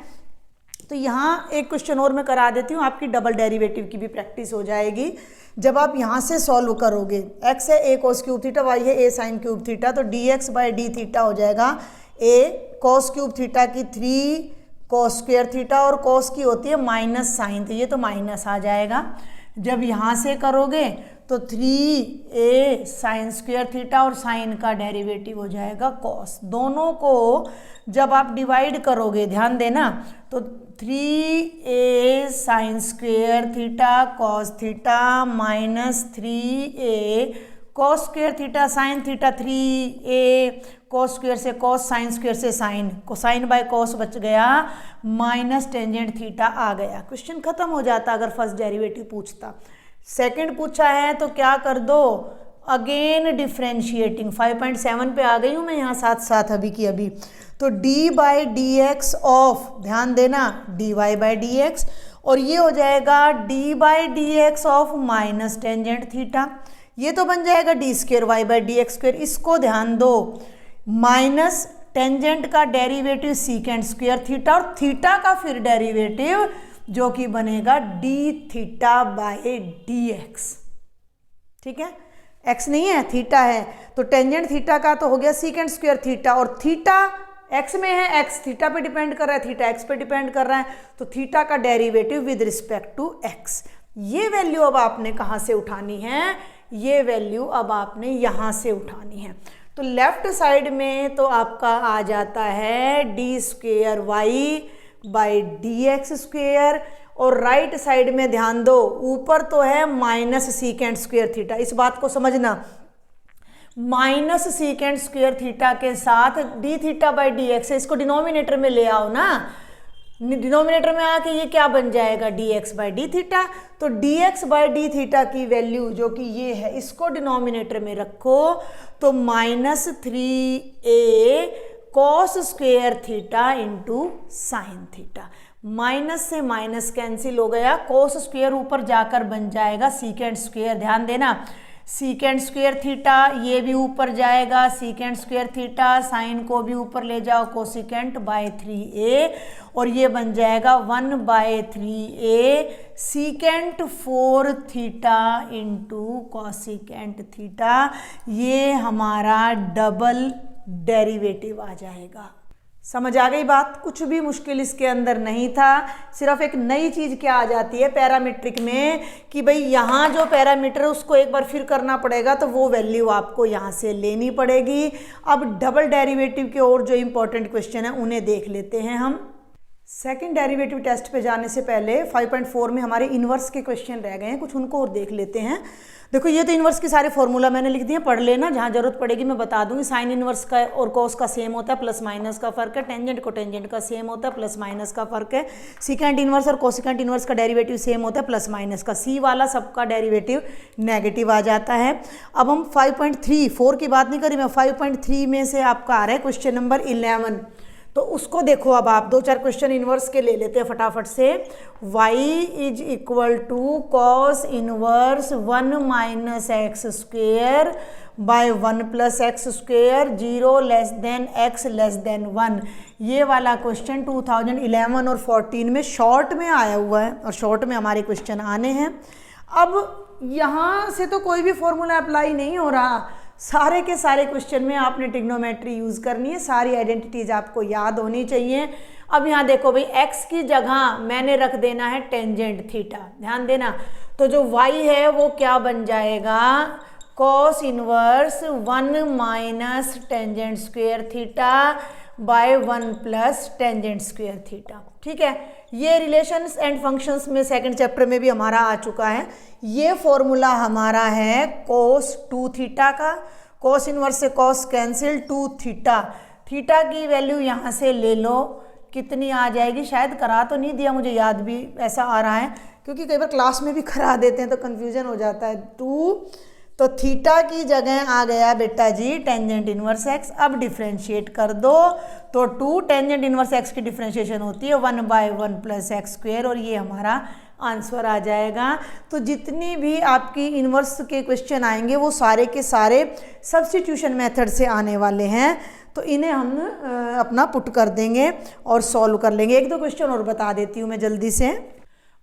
तो यहाँ एक क्वेश्चन और मैं करा देती हूँ, आपकी डबल डेरिवेटिव की भी प्रैक्टिस हो जाएगी। जब आप यहाँ से सॉल्व करोगे, x है a cos cube theta, y है a sin क्यूब थीटा, तो dx बाई डी थीटा हो जाएगा a cos क्यूब थीटा की 3 cos स्क्वेयर थीटा, और cos की होती है माइनस साइन, तो ये तो माइनस आ जाएगा। जब यहाँ से करोगे तो 3a साइन स्क्वेयर थीटा और साइन का डेरिवेटिव हो जाएगा cos। दोनों को जब आप डिवाइड करोगे, ध्यान देना, तो 3a sine square theta cos theta minus 3a cos square theta sine theta, 3a cos square से cos साइन स्क्वेयर से साइन, कोसाइन बाय cos बच गया, माइनस टेंजेंट थीटा आ गया। क्वेश्चन खत्म हो जाता अगर फर्स्ट डेरिवेटिव पूछता। सेकंड पूछा है तो क्या कर दो, अगेन डिफ्रेंशिएटिंग। 5.7 पे आ गई हूँ मैं यहाँ साथ साथ अभी की अभी। तो d by d x of, ध्यान देना, dy बाई डी एक्स, और ये हो जाएगा d by d x of minus tangent theta. ये तो बन जाएगा d² y by d x square. इसको ध्यान दो, माइनस टेंजेंट का डेरिवेटिव सीकेंट स्क्वेयर थीटा, और थीटा का फिर डेरिवेटिव जो कि बनेगा d theta by d x. ठीक है, x नहीं है, थीटा है, तो टेंजेंट थीटा का तो हो गया सीकेंट स्क्वेयर थीटा, और थीटा x में है, x थीटा पे डिपेंड कर रहा है, थीटा x पे डिपेंड कर रहा है, तो थीटा का derivative with respect to x। ये वैल्यू अब आपने कहाँ से उठानी है? ये वैल्यू अब आपने यहाँ से उठानी है। तो लेफ्ट साइड में तो आपका आ जाता है d² y by d x square, और राइट साइड में ध्यान दो, ऊपर तो है माइनस सीकेंट स्क्वेयर थीटा। इस बात को समझना, माइनस सीकेंट स्क्वेयर थीटा के साथ D theta by d x है, इसको डिनोमिनेटर में ले आओ ना। डिनोमिनेटर में आके ये क्या बन जाएगा, d x by d theta. तो d x by d theta की वैल्यू जो कि ये है, इसको डिनोमिनेटर में रखो, तो minus 3a cos square theta into sine theta. Minus से माइनस कैंसिल हो गया, कॉस स्क्वेयर ऊपर जाकर बन जाएगा सीकेंट स्क्वेयर। ध्यान देना, सीकेंट स्क्वेयर थीटा ये भी ऊपर जाएगा, सीकेंट स्क्वेयर थीटा, साइन को भी ऊपर ले जाओ, कोसिकेंट बाय 3a, और ये बन जाएगा 1 by 3a secant 4 theta into cosecant theta. ये हमारा डबल डेरिवेटिव आ जाएगा। समझ आ गई बात? कुछ भी मुश्किल इसके अंदर नहीं था, सिर्फ एक नई चीज़ क्या आ जाती है पैरामीट्रिक में कि भाई यहाँ जो पैरामीटर है उसको एक बार फिर करना पड़ेगा, तो वो वैल्यू आपको यहाँ से लेनी पड़ेगी। अब डबल डेरिवेटिव के और जो इम्पोर्टेंट क्वेश्चन है उन्हें देख लेते हैं हम। सेकंड डेरिवेटिव टेस्ट पे जाने से पहले 5.4 में हमारे इन्वर्स के क्वेश्चन रह गए हैं कुछ, उनको और देख लेते हैं। देखो ये तो इन्वर्स के सारे फॉर्मूला मैंने लिख दिए, पढ़ लेना, जहाँ जरूरत पड़ेगी मैं बता दूंगी। साइन इन्वर्स का और कॉस का सेम होता है, प्लस माइनस का फर्क है। टेंजेंट को टेंजेंट का सेम होता है, प्लस माइनस का फर्क है। सिकेंड इन्वर्स और कोसिकेंट इन्वर्स का डेरिवेटिव सेम होता है, प्लस माइनस का। सी वाला सबका डेरिवेटिव नेगेटिव आ जाता है। अब हम 5.3 4 की बात नहीं करी मैं, 5.3 में से आपका आ रहा है क्वेश्चन नंबर 11, तो उसको देखो। अब आप 2-4 क्वेश्चन इन्वर्स के ले लेते हैं फटाफट से। y is equal to cos inverse 1 minus x square by 1 plus x square 0 less than x less than 1। ये वाला क्वेश्चन 2011 और 14 में शॉर्ट में आया हुआ है और शॉर्ट में हमारे क्वेश्चन आने हैं। अब यहाँ से तो कोई भी फॉर्मूला अप्लाई नहीं हो रहा, सारे के सारे क्वेश्चन में आपने ट्रिग्नोमेट्री यूज़ करनी है, सारी आइडेंटिटीज आपको याद होनी चाहिए। अब यहाँ देखो भाई, x की जगह मैंने रख देना है टेंजेंट थीटा, ध्यान देना। तो जो y है वो क्या बन जाएगा, cos inverse 1 minus tangent square theta by 1 plus tangent square theta. ठीक है, ये रिलेशंस एंड फंक्शंस में सेकंड चैप्टर में भी हमारा आ चुका है। ये फॉर्मूला हमारा है कोस 2 थीटा का, कोस इनवर्स से कोस कैंसिल 2 थीटा। थीटा की वैल्यू यहाँ से ले लो, कितनी आ जाएगी, शायद करा तो नहीं दिया, मुझे याद भी ऐसा आ रहा है क्योंकि कई बार क्लास में भी करा देते हैं तो कन्फ्यूजन हो जाता है। 2, तो थीटा की जगह आ गया बेटा जी टेंजेंट इनवर्स एक्स। अब डिफ्रेंशिएट कर दो, तो 2 टेंजेंट इनवर्स एक्स की डिफ्रेंशिएशन होती है 1 बाय 1 प्लस एक्स स्क्वेयर, और ये हमारा आंसर आ जाएगा। तो जितनी भी आपकी इन्वर्स के क्वेश्चन आएंगे वो सारे के सारे सब्स्टिट्यूशन मेथड से आने वाले हैं, तो इन्हें हम अपना पुट कर देंगे और सॉल्व कर लेंगे। 1-2 क्वेश्चन और बता देती हूँ मैं जल्दी से।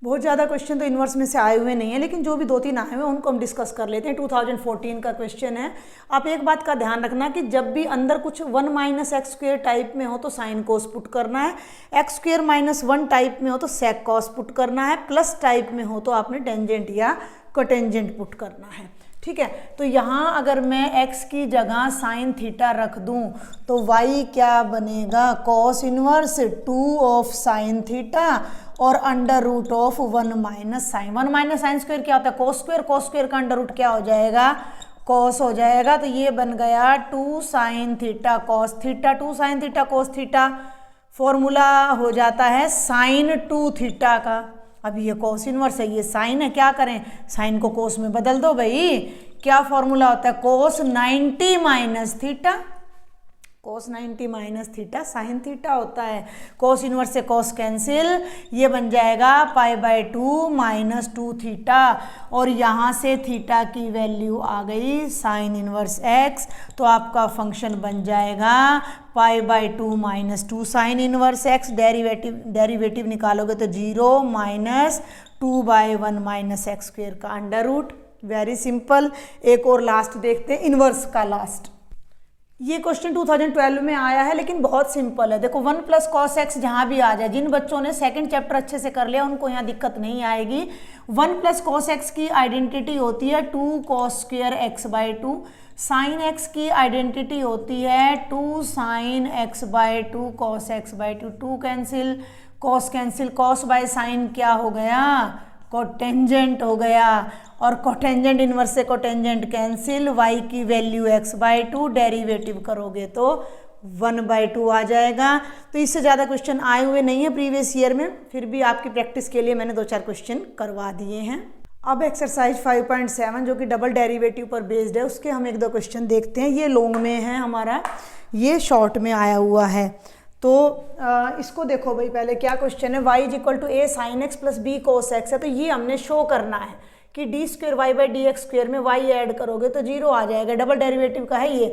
बहुत ज़्यादा क्वेश्चन तो इन्वर्स में से आए हुए नहीं है, लेकिन जो भी 2-3 आए हुए हैं उनको हम डिस्कस कर लेते हैं। 2014 का क्वेश्चन है। आप एक बात का ध्यान रखना कि जब भी अंदर कुछ 1 माइनस एक्स स्क्वेयर टाइप में हो तो साइन कोस पुट करना है, एक्स स्क्वेयर माइनस 1 टाइप में हो तो सेक कॉस पुट करना है, प्लस टाइप में हो तो आपने टेंजेंट या कोटेंजेंट पुट करना है। ठीक है, तो यहाँ अगर मैं x की जगह साइन थीटा रख दूँ तो y क्या बनेगा, cos inverse 2 of sine theta और under root of 1 minus sine. 1 minus sine square क्या होता है, कोस स्क्वायर, कोस स्क्वायर का अंडर रूट क्या हो जाएगा, कॉस हो जाएगा। तो ये बन गया 2 sine theta cos theta, 2 sine theta cos theta, formula हो जाता है साइन 2 थीटा का। अब ये कॉस इनवर्स है, ये साइन है, क्या करें, साइन को कोस में बदल दो भाई। क्या फॉर्मूला होता है, कोस 90 माइनस थीटा, कोस 90 माइनस थीटा साइन थीटा होता है। कोस इनवर्स से कोस कैंसिल, ये बन जाएगा π/2 माइनस 2 थीटा, और यहाँ से थीटा की वैल्यू आ गई साइन इनवर्स x, तो आपका फंक्शन बन जाएगा π/2 minus 2 sine inverse x। Derivative निकालोगे तो 0 माइनस 2/1 माइनस एक्स स्क्वेयर का अंडर रूट। Very simple. एक और लास्ट देखते हैं, इनवर्स का लास्ट। ये क्वेश्चन 2012 में आया है लेकिन बहुत सिंपल है। देखो 1 प्लस कॉस एक्स जहाँ भी आ जाए, जिन बच्चों ने सेकंड चैप्टर अच्छे से कर लिया उनको यहाँ दिक्कत नहीं आएगी। 1 प्लस कॉस एक्स की आइडेंटिटी होती है 2 cos square x/2। Sine x की आइडेंटिटी होती है 2 sine x/2 cos x/2। 2 cancel, cos cancel, cos by sine क्या हो गया, कोटेंजेंट हो गया, और कोटेंजेंट इनवर्स से कोटेंजेंट कैंसिल, y की वैल्यू x/2, डेरिवेटिव करोगे तो 1/2 आ जाएगा। तो इससे ज़्यादा क्वेश्चन आए हुए नहीं है प्रीवियस ईयर में, फिर भी आपकी प्रैक्टिस के लिए मैंने 2-4 क्वेश्चन करवा दिए हैं। अब एक्सरसाइज 5.7 जो कि डबल डेरिवेटिव पर बेस्ड है, उसके हम 1-2 क्वेश्चन देखते हैं। ये लॉन्ग में है हमारा, ये शॉर्ट में आया हुआ है। तो इसको देखो भाई, पहले क्या क्वेश्चन है, y is equal to a sine x plus b cos x है। तो ये हमने शो करना है कि d² y/dx² में y ऐड करोगे तो 0 आ जाएगा, डबल डेरिवेटिव का है ये।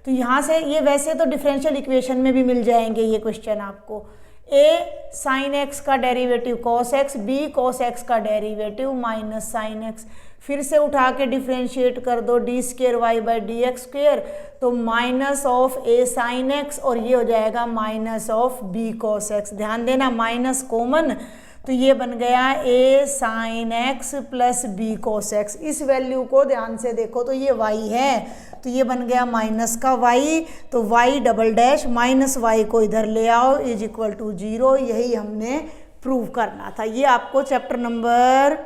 तो यहाँ से ये वैसे तो डिफरेंशियल इक्वेशन में भी मिल जाएंगे ये क्वेश्चन आपको। ए साइन एक्स का derivative cos x, b cos x का डेरिवेटिव माइनस साइन एक्स। फिर से उठा के डिफ्रेंशिएट कर दो, d square y by d x square, तो minus of a sine x और ये हो जाएगा minus of b cos x. ध्यान देना माइनस कॉमन, तो ये बन गया a sine x plus b cos x. इस वैल्यू को ध्यान से देखो तो ये y है, तो ये बन गया माइनस का y, तो y double dash minus y को इधर ले आओ इज इक्वल टू 0। यही हमने प्रूव करना था। ये आपको चैप्टर नंबर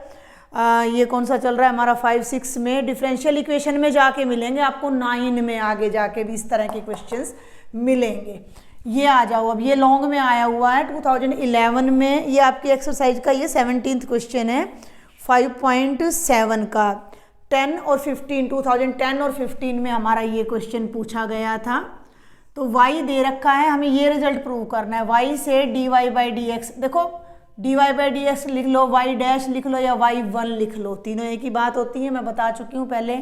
ये कौन सा चल रहा है हमारा 5, 6 में डिफरेंशियल इक्वेशन में जाके मिलेंगे आपको, 9 में आगे जाके भी इस तरह के क्वेश्चंस मिलेंगे। ये आ जाओ, अब ये लॉन्ग में आया हुआ है 2011 में, ये आपकी एक्सरसाइज का ये 17th क्वेश्चन है 5.7 का। 10 और 15 2010 और 15 में हमारा ये क्वेश्चन पूछा गया था। तो y दे रखा है, हमें ये रिजल्ट प्रूव करना है। y से dy बाई डी एक्स, देखो dy बाई डी एक्स लिख लो, y डैश लिख लो या y1 लिख लो, तीनों एक ही बात होती है, मैं बता चुकी हूँ पहले।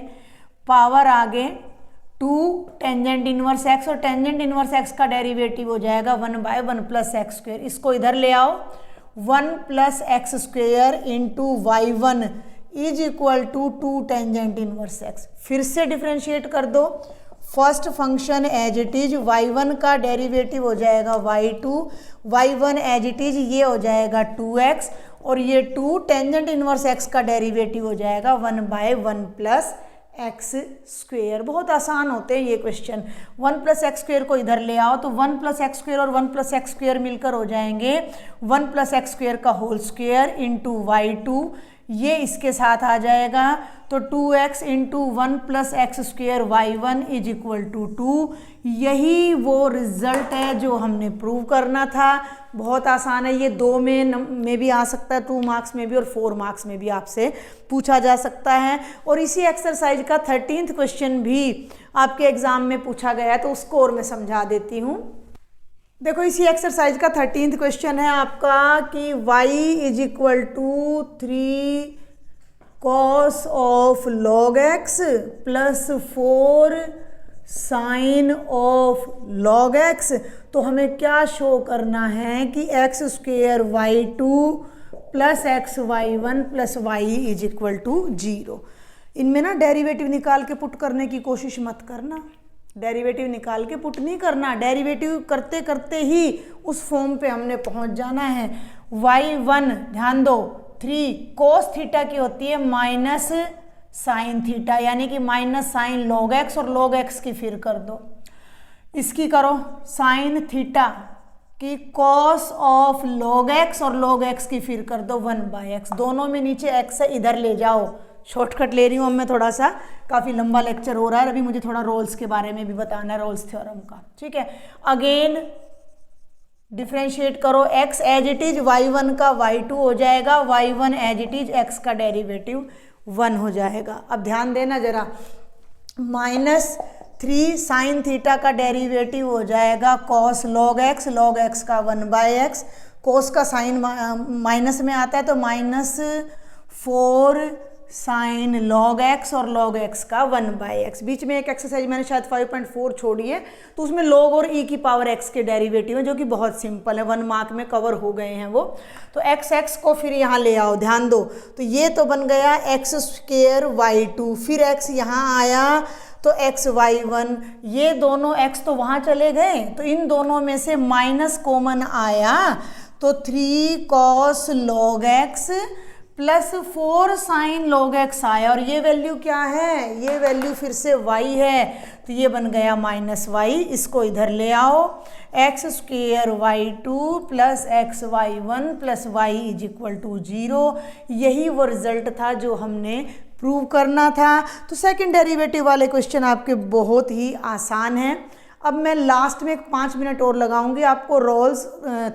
पावर आगे 2 टेंजेंट इनवर्स x, और टेंजेंट इनवर्स x का डेरिवेटिव हो जाएगा 1/1 प्लस एक्स स्क्वेयर। इसको इधर ले आओ, 1 plus x square into y1 is equal to 2 tangent inverse x। फिर से डिफ्रेंशिएट कर दो, first function as it is, y1 का डेरिवेटिव हो जाएगा y2, y1 as it is ये हो जाएगा 2x, और ये 2 टेंजेंट इनवर्स x का डेरिवेटिव हो जाएगा 1/1 प्लस एक्स स्क्वेयर। बहुत आसान होते हैं ये क्वेश्चन। 1 प्लस एक्स स्क्वेयर को इधर ले आओ, तो 1 प्लस एक्स स्क्वेयर और 1 प्लस एक्स स्क्वेयर मिलकर हो जाएंगे 1 प्लस एक्स स्क्वेयर का होल स्क्वेयर इंटू y2, ये इसके साथ आ जाएगा, तो 2x into 1 plus x square y1 is equal to 2। यही वो रिजल्ट है जो हमने प्रूव करना था। बहुत आसान है ये, 2 में भी आ सकता है, 2 मार्क्स में भी और 4 मार्क्स में भी आपसे पूछा जा सकता है। और इसी एक्सरसाइज का 13th क्वेश्चन भी आपके एग्जाम में पूछा गया है, तो उसको और मैं समझा देती हूँ। देखो इसी एक्सरसाइज का 13th क्वेश्चन है आपका कि y is equal to 3 cos of log x plus 4 sine of log x। तो हमें क्या शो करना है कि x square y2 plus x y1 plus y is equal to 0। इनमें ना डेरिवेटिव निकाल के पुट करने की कोशिश मत करना, डेरिवेटिव निकाल के पुट नहीं करना, डेरिवेटिव करते करते ही उस फॉर्म पे हमने पहुंच जाना है। y1 ध्यान दो 3 कोस थीटा की होती है माइनस साइन थीटा, यानी कि माइनस साइन लॉग एक्स, और लॉग एक्स की फिर कर दो, इसकी करो साइन थीटा की कॉस ऑफ लॉग एक्स, और लॉग एक्स की फिर कर दो 1/x। दोनों में नीचे x है, इधर ले जाओ, शॉर्टकट ले रही हूँ अब मैं थोड़ा सा, काफ़ी लंबा लेक्चर हो रहा है। अभी मुझे थोड़ा रोल्स के बारे में भी बताना है, रोल्स थ्योरम का, ठीक है। अगेन डिफ्रेंशिएट करो, x as it is y1 का y2 हो जाएगा, y1 as it is x का डेरिवेटिव 1 हो जाएगा। अब ध्यान देना जरा, -3 साइन थीटा का डेरिवेटिव हो जाएगा cos log x, log x का 1/x, कॉस का साइन माइनस में आता है तो -4 साइन लॉग x और लॉग x का 1/x। बीच में एक एक्सरसाइज मैंने शायद 5.4 छोड़ी है, तो उसमें लॉग और e की पावर x के डेरिवेटिव हैं, जो कि बहुत सिंपल है, 1 मार्क में कवर हो गए हैं वो। तो x को फिर यहाँ ले आओ, ध्यान दो, तो ये तो बन गया एक्स स्क्वेयर y2, फिर x यहाँ आया तो x y1, ये दोनों x तो वहाँ चले गए, तो इन दोनों में से माइनस कॉमन आया, तो 3 cos log x plus 4 sign log x आया, और ये वैल्यू क्या है, ये वैल्यू फिर से y है, तो ये बन गया -y। इसको इधर ले आओ, x square y2 plus x y1 plus y is equal to 0। यही वो रिजल्ट था जो हमने प्रूव करना था। तो सेकंड डेरिवेटिव वाले क्वेश्चन आपके बहुत ही आसान हैं। अब मैं लास्ट में 5 मिनट और लगाऊंगी आपको रोल्स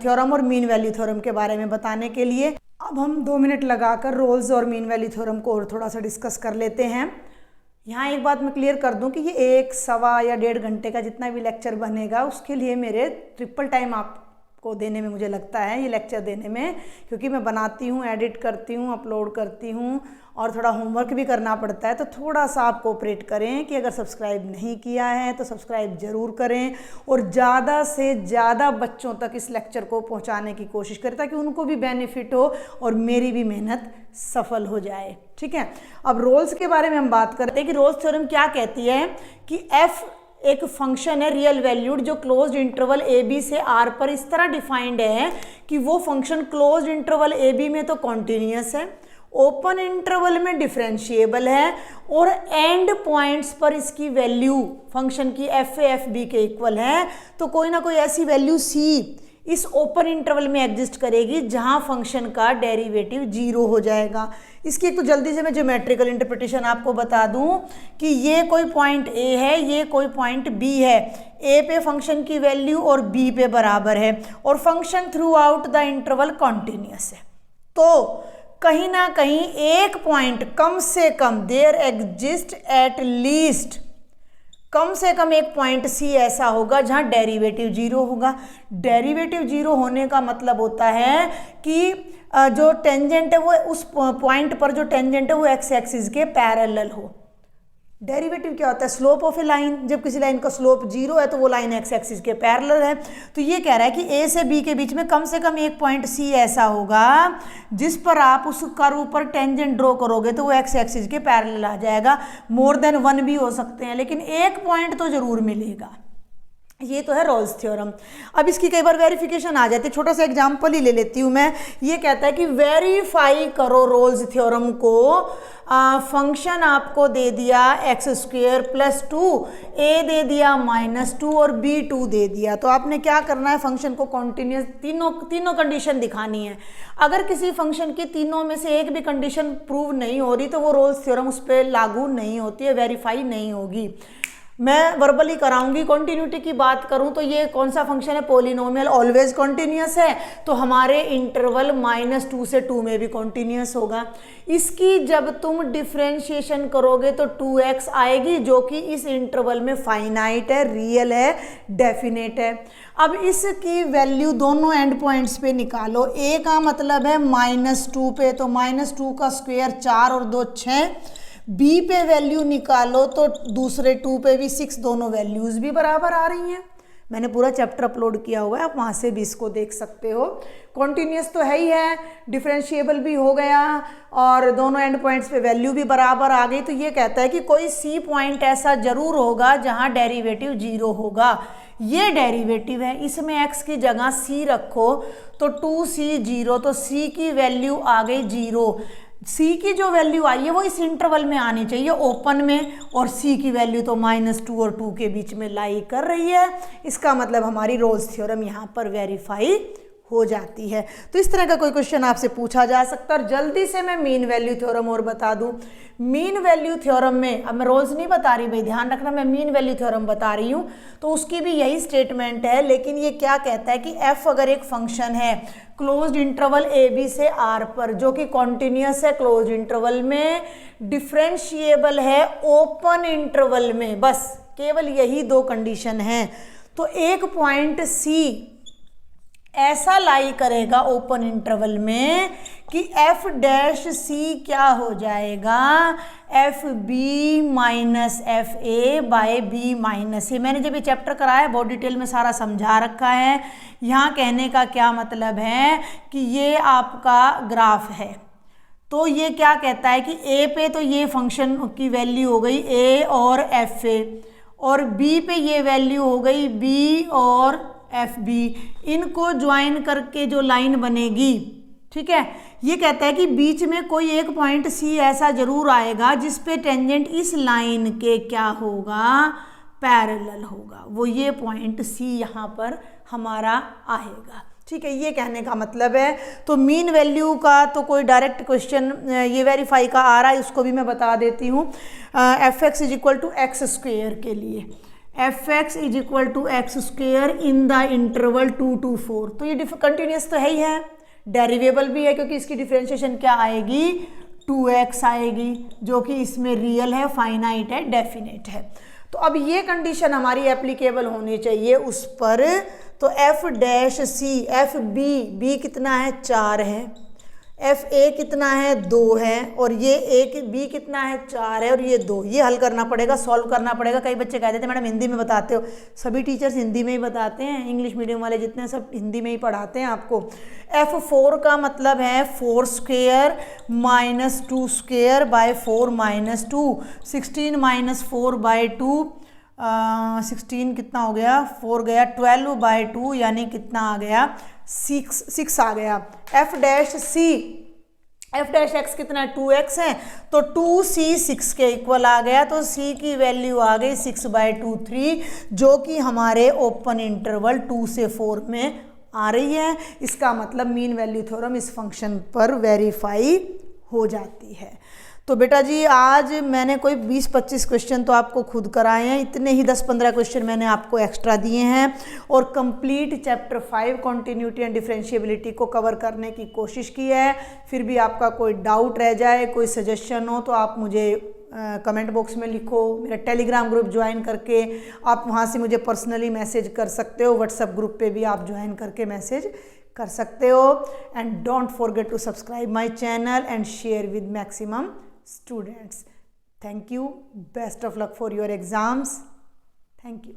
थ्योरम और मीन वैल्यू थ्योरम के बारे में बताने के लिए। अब हम 2 मिनट लगाकर रोल्स और मीन वैल्यू थ्योरम को और थोड़ा सा डिस्कस कर लेते हैं। यहाँ एक बात मैं क्लियर कर दूं कि ये 1, 1.25 या 1.5 घंटे का जितना भी लेक्चर बनेगा उसके लिए मेरे ट्रिपल टाइम को देने में, मुझे लगता है ये लेक्चर देने में, क्योंकि मैं बनाती हूँ, एडिट करती हूँ, अपलोड करती हूँ और थोड़ा होमवर्क भी करना पड़ता है। तो थोड़ा सा आप कोऑपरेट करें कि अगर सब्सक्राइब नहीं किया है तो सब्सक्राइब ज़रूर करें और ज़्यादा से ज़्यादा बच्चों तक इस लेक्चर को पहुँचाने की कोशिश करें ताकि उनको भी बेनिफिट हो और मेरी भी मेहनत सफल हो जाए। ठीक है, अब रोल्स के बारे में हम बात करते हैं कि रोल्स थ्योरम क्या कहती है कि एफ एक फंक्शन है रियल वैल्यूड जो क्लोज्ड इंटरवल ए बी से आर पर इस तरह डिफाइंड है कि वो function closed interval a b में तो कॉन्टिन्यूस है, ओपन इंटरवल में डिफरेंशिएबल है और एंड पॉइंट्स पर इसकी वैल्यू फंक्शन की एफ ए एफ बी के इक्वल है। तो कोई ना कोई ऐसी वैल्यू सी इस ओपन इंटरवल में एग्जिस्ट करेगी जहां फंक्शन का डेरिवेटिव 0 हो जाएगा। इसकी एक तो जल्दी से मैं ज्योमेट्रिकल इंटरप्रिटेशन आपको बता दूं कि ये कोई पॉइंट ए है, ये कोई पॉइंट बी है, ए पे फंक्शन की वैल्यू और बी पे बराबर है और function throughout the interval continuous है। तो कहीं ना कहीं एक पॉइंट कम से कम देयर एग्जिस्ट एट लीस्ट कम से कम एक पॉइंट सी ऐसा होगा जहां डेरिवेटिव 0 होगा। डेरिवेटिव 0 होने का मतलब होता है कि जो टेंजेंट है वो उस पॉइंट पर जो टेंजेंट है वो एक्स एक्सिस के पैरेलल हो। डेरिवेटिव क्या होता है? Slope of A line. जब किसी लाइन का स्लोप 0 है तो वो लाइन एक्स एक्सिस के पैरेलल है। तो ये कह रहा है कि ए से बी के बीच में कम से कम एक पॉइंट सी ऐसा होगा जिस पर आप उस कर्व पर टेंजेंट ड्रॉ करोगे तो वो एक्स एक्सिस के पैरेलल आ जाएगा। मोर देन 1 भी हो सकते हैं लेकिन एक पॉइंट तो जरूर मिलेगा। ये तो है रोल्स थ्योरम। अब इसकी कई बार वेरिफिकेशन आ जाती है, छोटा सा एग्जांपल ही ले लेती हूँ मैं। ये कहता है कि वेरीफाई करो रोल्स थ्योरम को। फंक्शन आपको दे दिया x² + 2, a दे दिया -2 और b 2 दे दिया। तो आपने क्या करना है? फंक्शन को कॉन्टिन्यूस तीनों कंडीशन दिखानी है। अगर किसी फंक्शन की तीनों में से एक भी कंडीशन प्रूव नहीं हो रही तो वो रोल्स थ्योरम उस पर लागू नहीं होती है, वेरीफाई नहीं होगी। मैं वर्बली कराऊंगी। कॉन्टिन्यूटी की बात करूं तो ये कौन सा फंक्शन है? पॉलिनोमियल, ऑलवेज कॉन्टिन्यूस है तो हमारे इंटरवल -2 से 2 में भी कॉन्टिन्यूस होगा। इसकी जब तुम डिफरेंशिएशन करोगे तो 2x आएगी जो कि इस इंटरवल में फाइनाइट है, रियल है, डेफिनेट है। अब इसकी वैल्यू दोनों एंड पॉइंट्स पे निकालो। a का मतलब है -2 पे, तो -2 का स्क्वायर 4 और 2 6। b पे वैल्यू निकालो तो दूसरे 2 पे भी 6, दोनों वैल्यूज़ भी बराबर आ रही हैं। मैंने पूरा चैप्टर अपलोड किया हुआ है, आप वहाँ से भी इसको देख सकते हो। कॉन्टिन्यूस तो है ही है, डिफरेंशिएबल भी हो गया और दोनों एंड पॉइंट्स पे वैल्यू भी बराबर आ गई। तो ये कहता है कि कोई सी पॉइंट ऐसा जरूर होगा जहाँ डेरिवेटिव 0 होगा। ये डेरिवेटिव है, इसमें x की जगह c रखो तो 2c 0, तो c की वैल्यू आ गई 0। c की जो वैल्यू आई है वो इस इंटरवल में आनी चाहिए ओपन में, और c की वैल्यू तो -2 और 2 के बीच में लाई कर रही है। इसका मतलब हमारी रोल्स थ्योरम यहाँ पर वेरीफाई हो जाती है। तो इस तरह का कोई क्वेश्चन आपसे पूछा जा सकता है। और जल्दी से मैं मीन वैल्यू थ्योरम और बता दूं। मीन वैल्यू थ्योरम में, अब मैं रोल्स नहीं बता रही भाई, ध्यान रखना, मैं मीन वैल्यू थ्योरम बता रही हूँ। तो उसकी भी यही स्टेटमेंट है, लेकिन ये क्या कहता है कि f अगर एक फंक्शन है क्लोज्ड इंटरवल ए बी से आर पर जो कि कॉन्टिन्यूस है क्लोज्ड इंटरवल में, डिफरेंशिएबल है ओपन इंटरवल में, बस केवल यही 2 कंडीशन है। तो एक पॉइंट सी ऐसा लाई करेगा ओपन इंटरवल में कि f डैश सी क्या हो जाएगा? FB - FA/B - A। मैंने जब ये चैप्टर कराया बहुत डिटेल में सारा समझा रखा है। यहाँ कहने का क्या मतलब है कि ये आपका ग्राफ है। तो ये क्या कहता है कि a पे तो ये फंक्शन की वैल्यू हो गई a और FA, और b पे ये वैल्यू हो गई b और FB। इनको ज्वाइन करके जो लाइन बनेगी, ठीक है, ये कहता है कि बीच में कोई एक पॉइंट C ऐसा जरूर आएगा जिस पे टेंजेंट इस लाइन के क्या होगा? पैरेलल होगा। वो ये पॉइंट C यहाँ पर हमारा आएगा। ठीक है, ये कहने का मतलब है। तो मीन वैल्यू का तो कोई डायरेक्ट क्वेश्चन ये वेरीफाई का आ रहा है, उसको भी मैं बता देती हूँ। fx = x² के लिए fx = x² in the interval 2 to 4। तो ये कंटिन्यूस तो है ही है, डेरिवेबल भी है क्योंकि इसकी डिफरेंशिएशन क्या आएगी? 2x आएगी जो कि इसमें रियल है, फाइनाइट है, डेफिनेट है। तो अब ये कंडीशन हमारी एप्लीकेबल होनी चाहिए उस पर। तो F dash C, F B, B कितना है 4 है, एफ ए कितना है 2 है, और ये ए बी कितना है 4 है, और ये 2। ये हल करना पड़ेगा, सॉल्व करना पड़ेगा। कई बच्चे कहते थे मैडम हिंदी में बताते हो, सभी टीचर्स हिंदी में ही बताते हैं, इंग्लिश मीडियम वाले जितने सब हिंदी में ही पढ़ाते हैं आपको। F4 का मतलब है 4 square minus 2 square by 4 minus 2, 16 minus 4 by 2, 16 कितना हो गया 4 गया, 12 बाय 2 यानी कितना आ गया 6 आ गया। F dash C, F dash x कितना है 2x है, तो 2c 6 के इक्वल आ गया, तो c की वैल्यू आ गई 6 बाई 2 3, जो कि हमारे ओपन इंटरवल 2 से 4 में आ रही है। इसका मतलब मीन वैल्यू थ्योरम इस फंक्शन पर वेरीफाई हो जाती है। तो बेटा जी आज मैंने कोई 20-25 क्वेश्चन तो आपको खुद कराए हैं, इतने ही 10-15 क्वेश्चन मैंने आपको एक्स्ट्रा दिए हैं, और complete chapter 5 continuity and differentiability को कवर करने की कोशिश की है। फिर भी आपका कोई डाउट रह जाए, कोई सजेशन हो, तो आप मुझे कमेंट बॉक्स में लिखो। मेरा टेलीग्राम ग्रुप ज्वाइन करके आप वहाँ से मुझे पर्सनली मैसेज कर सकते हो, व्हाट्सएप ग्रुप पे भी आप ज्वाइन करके मैसेज कर सकते हो। And don't forget to subscribe my channel and share with maximum students. Thank you. Best of luck for your exams. Thank you.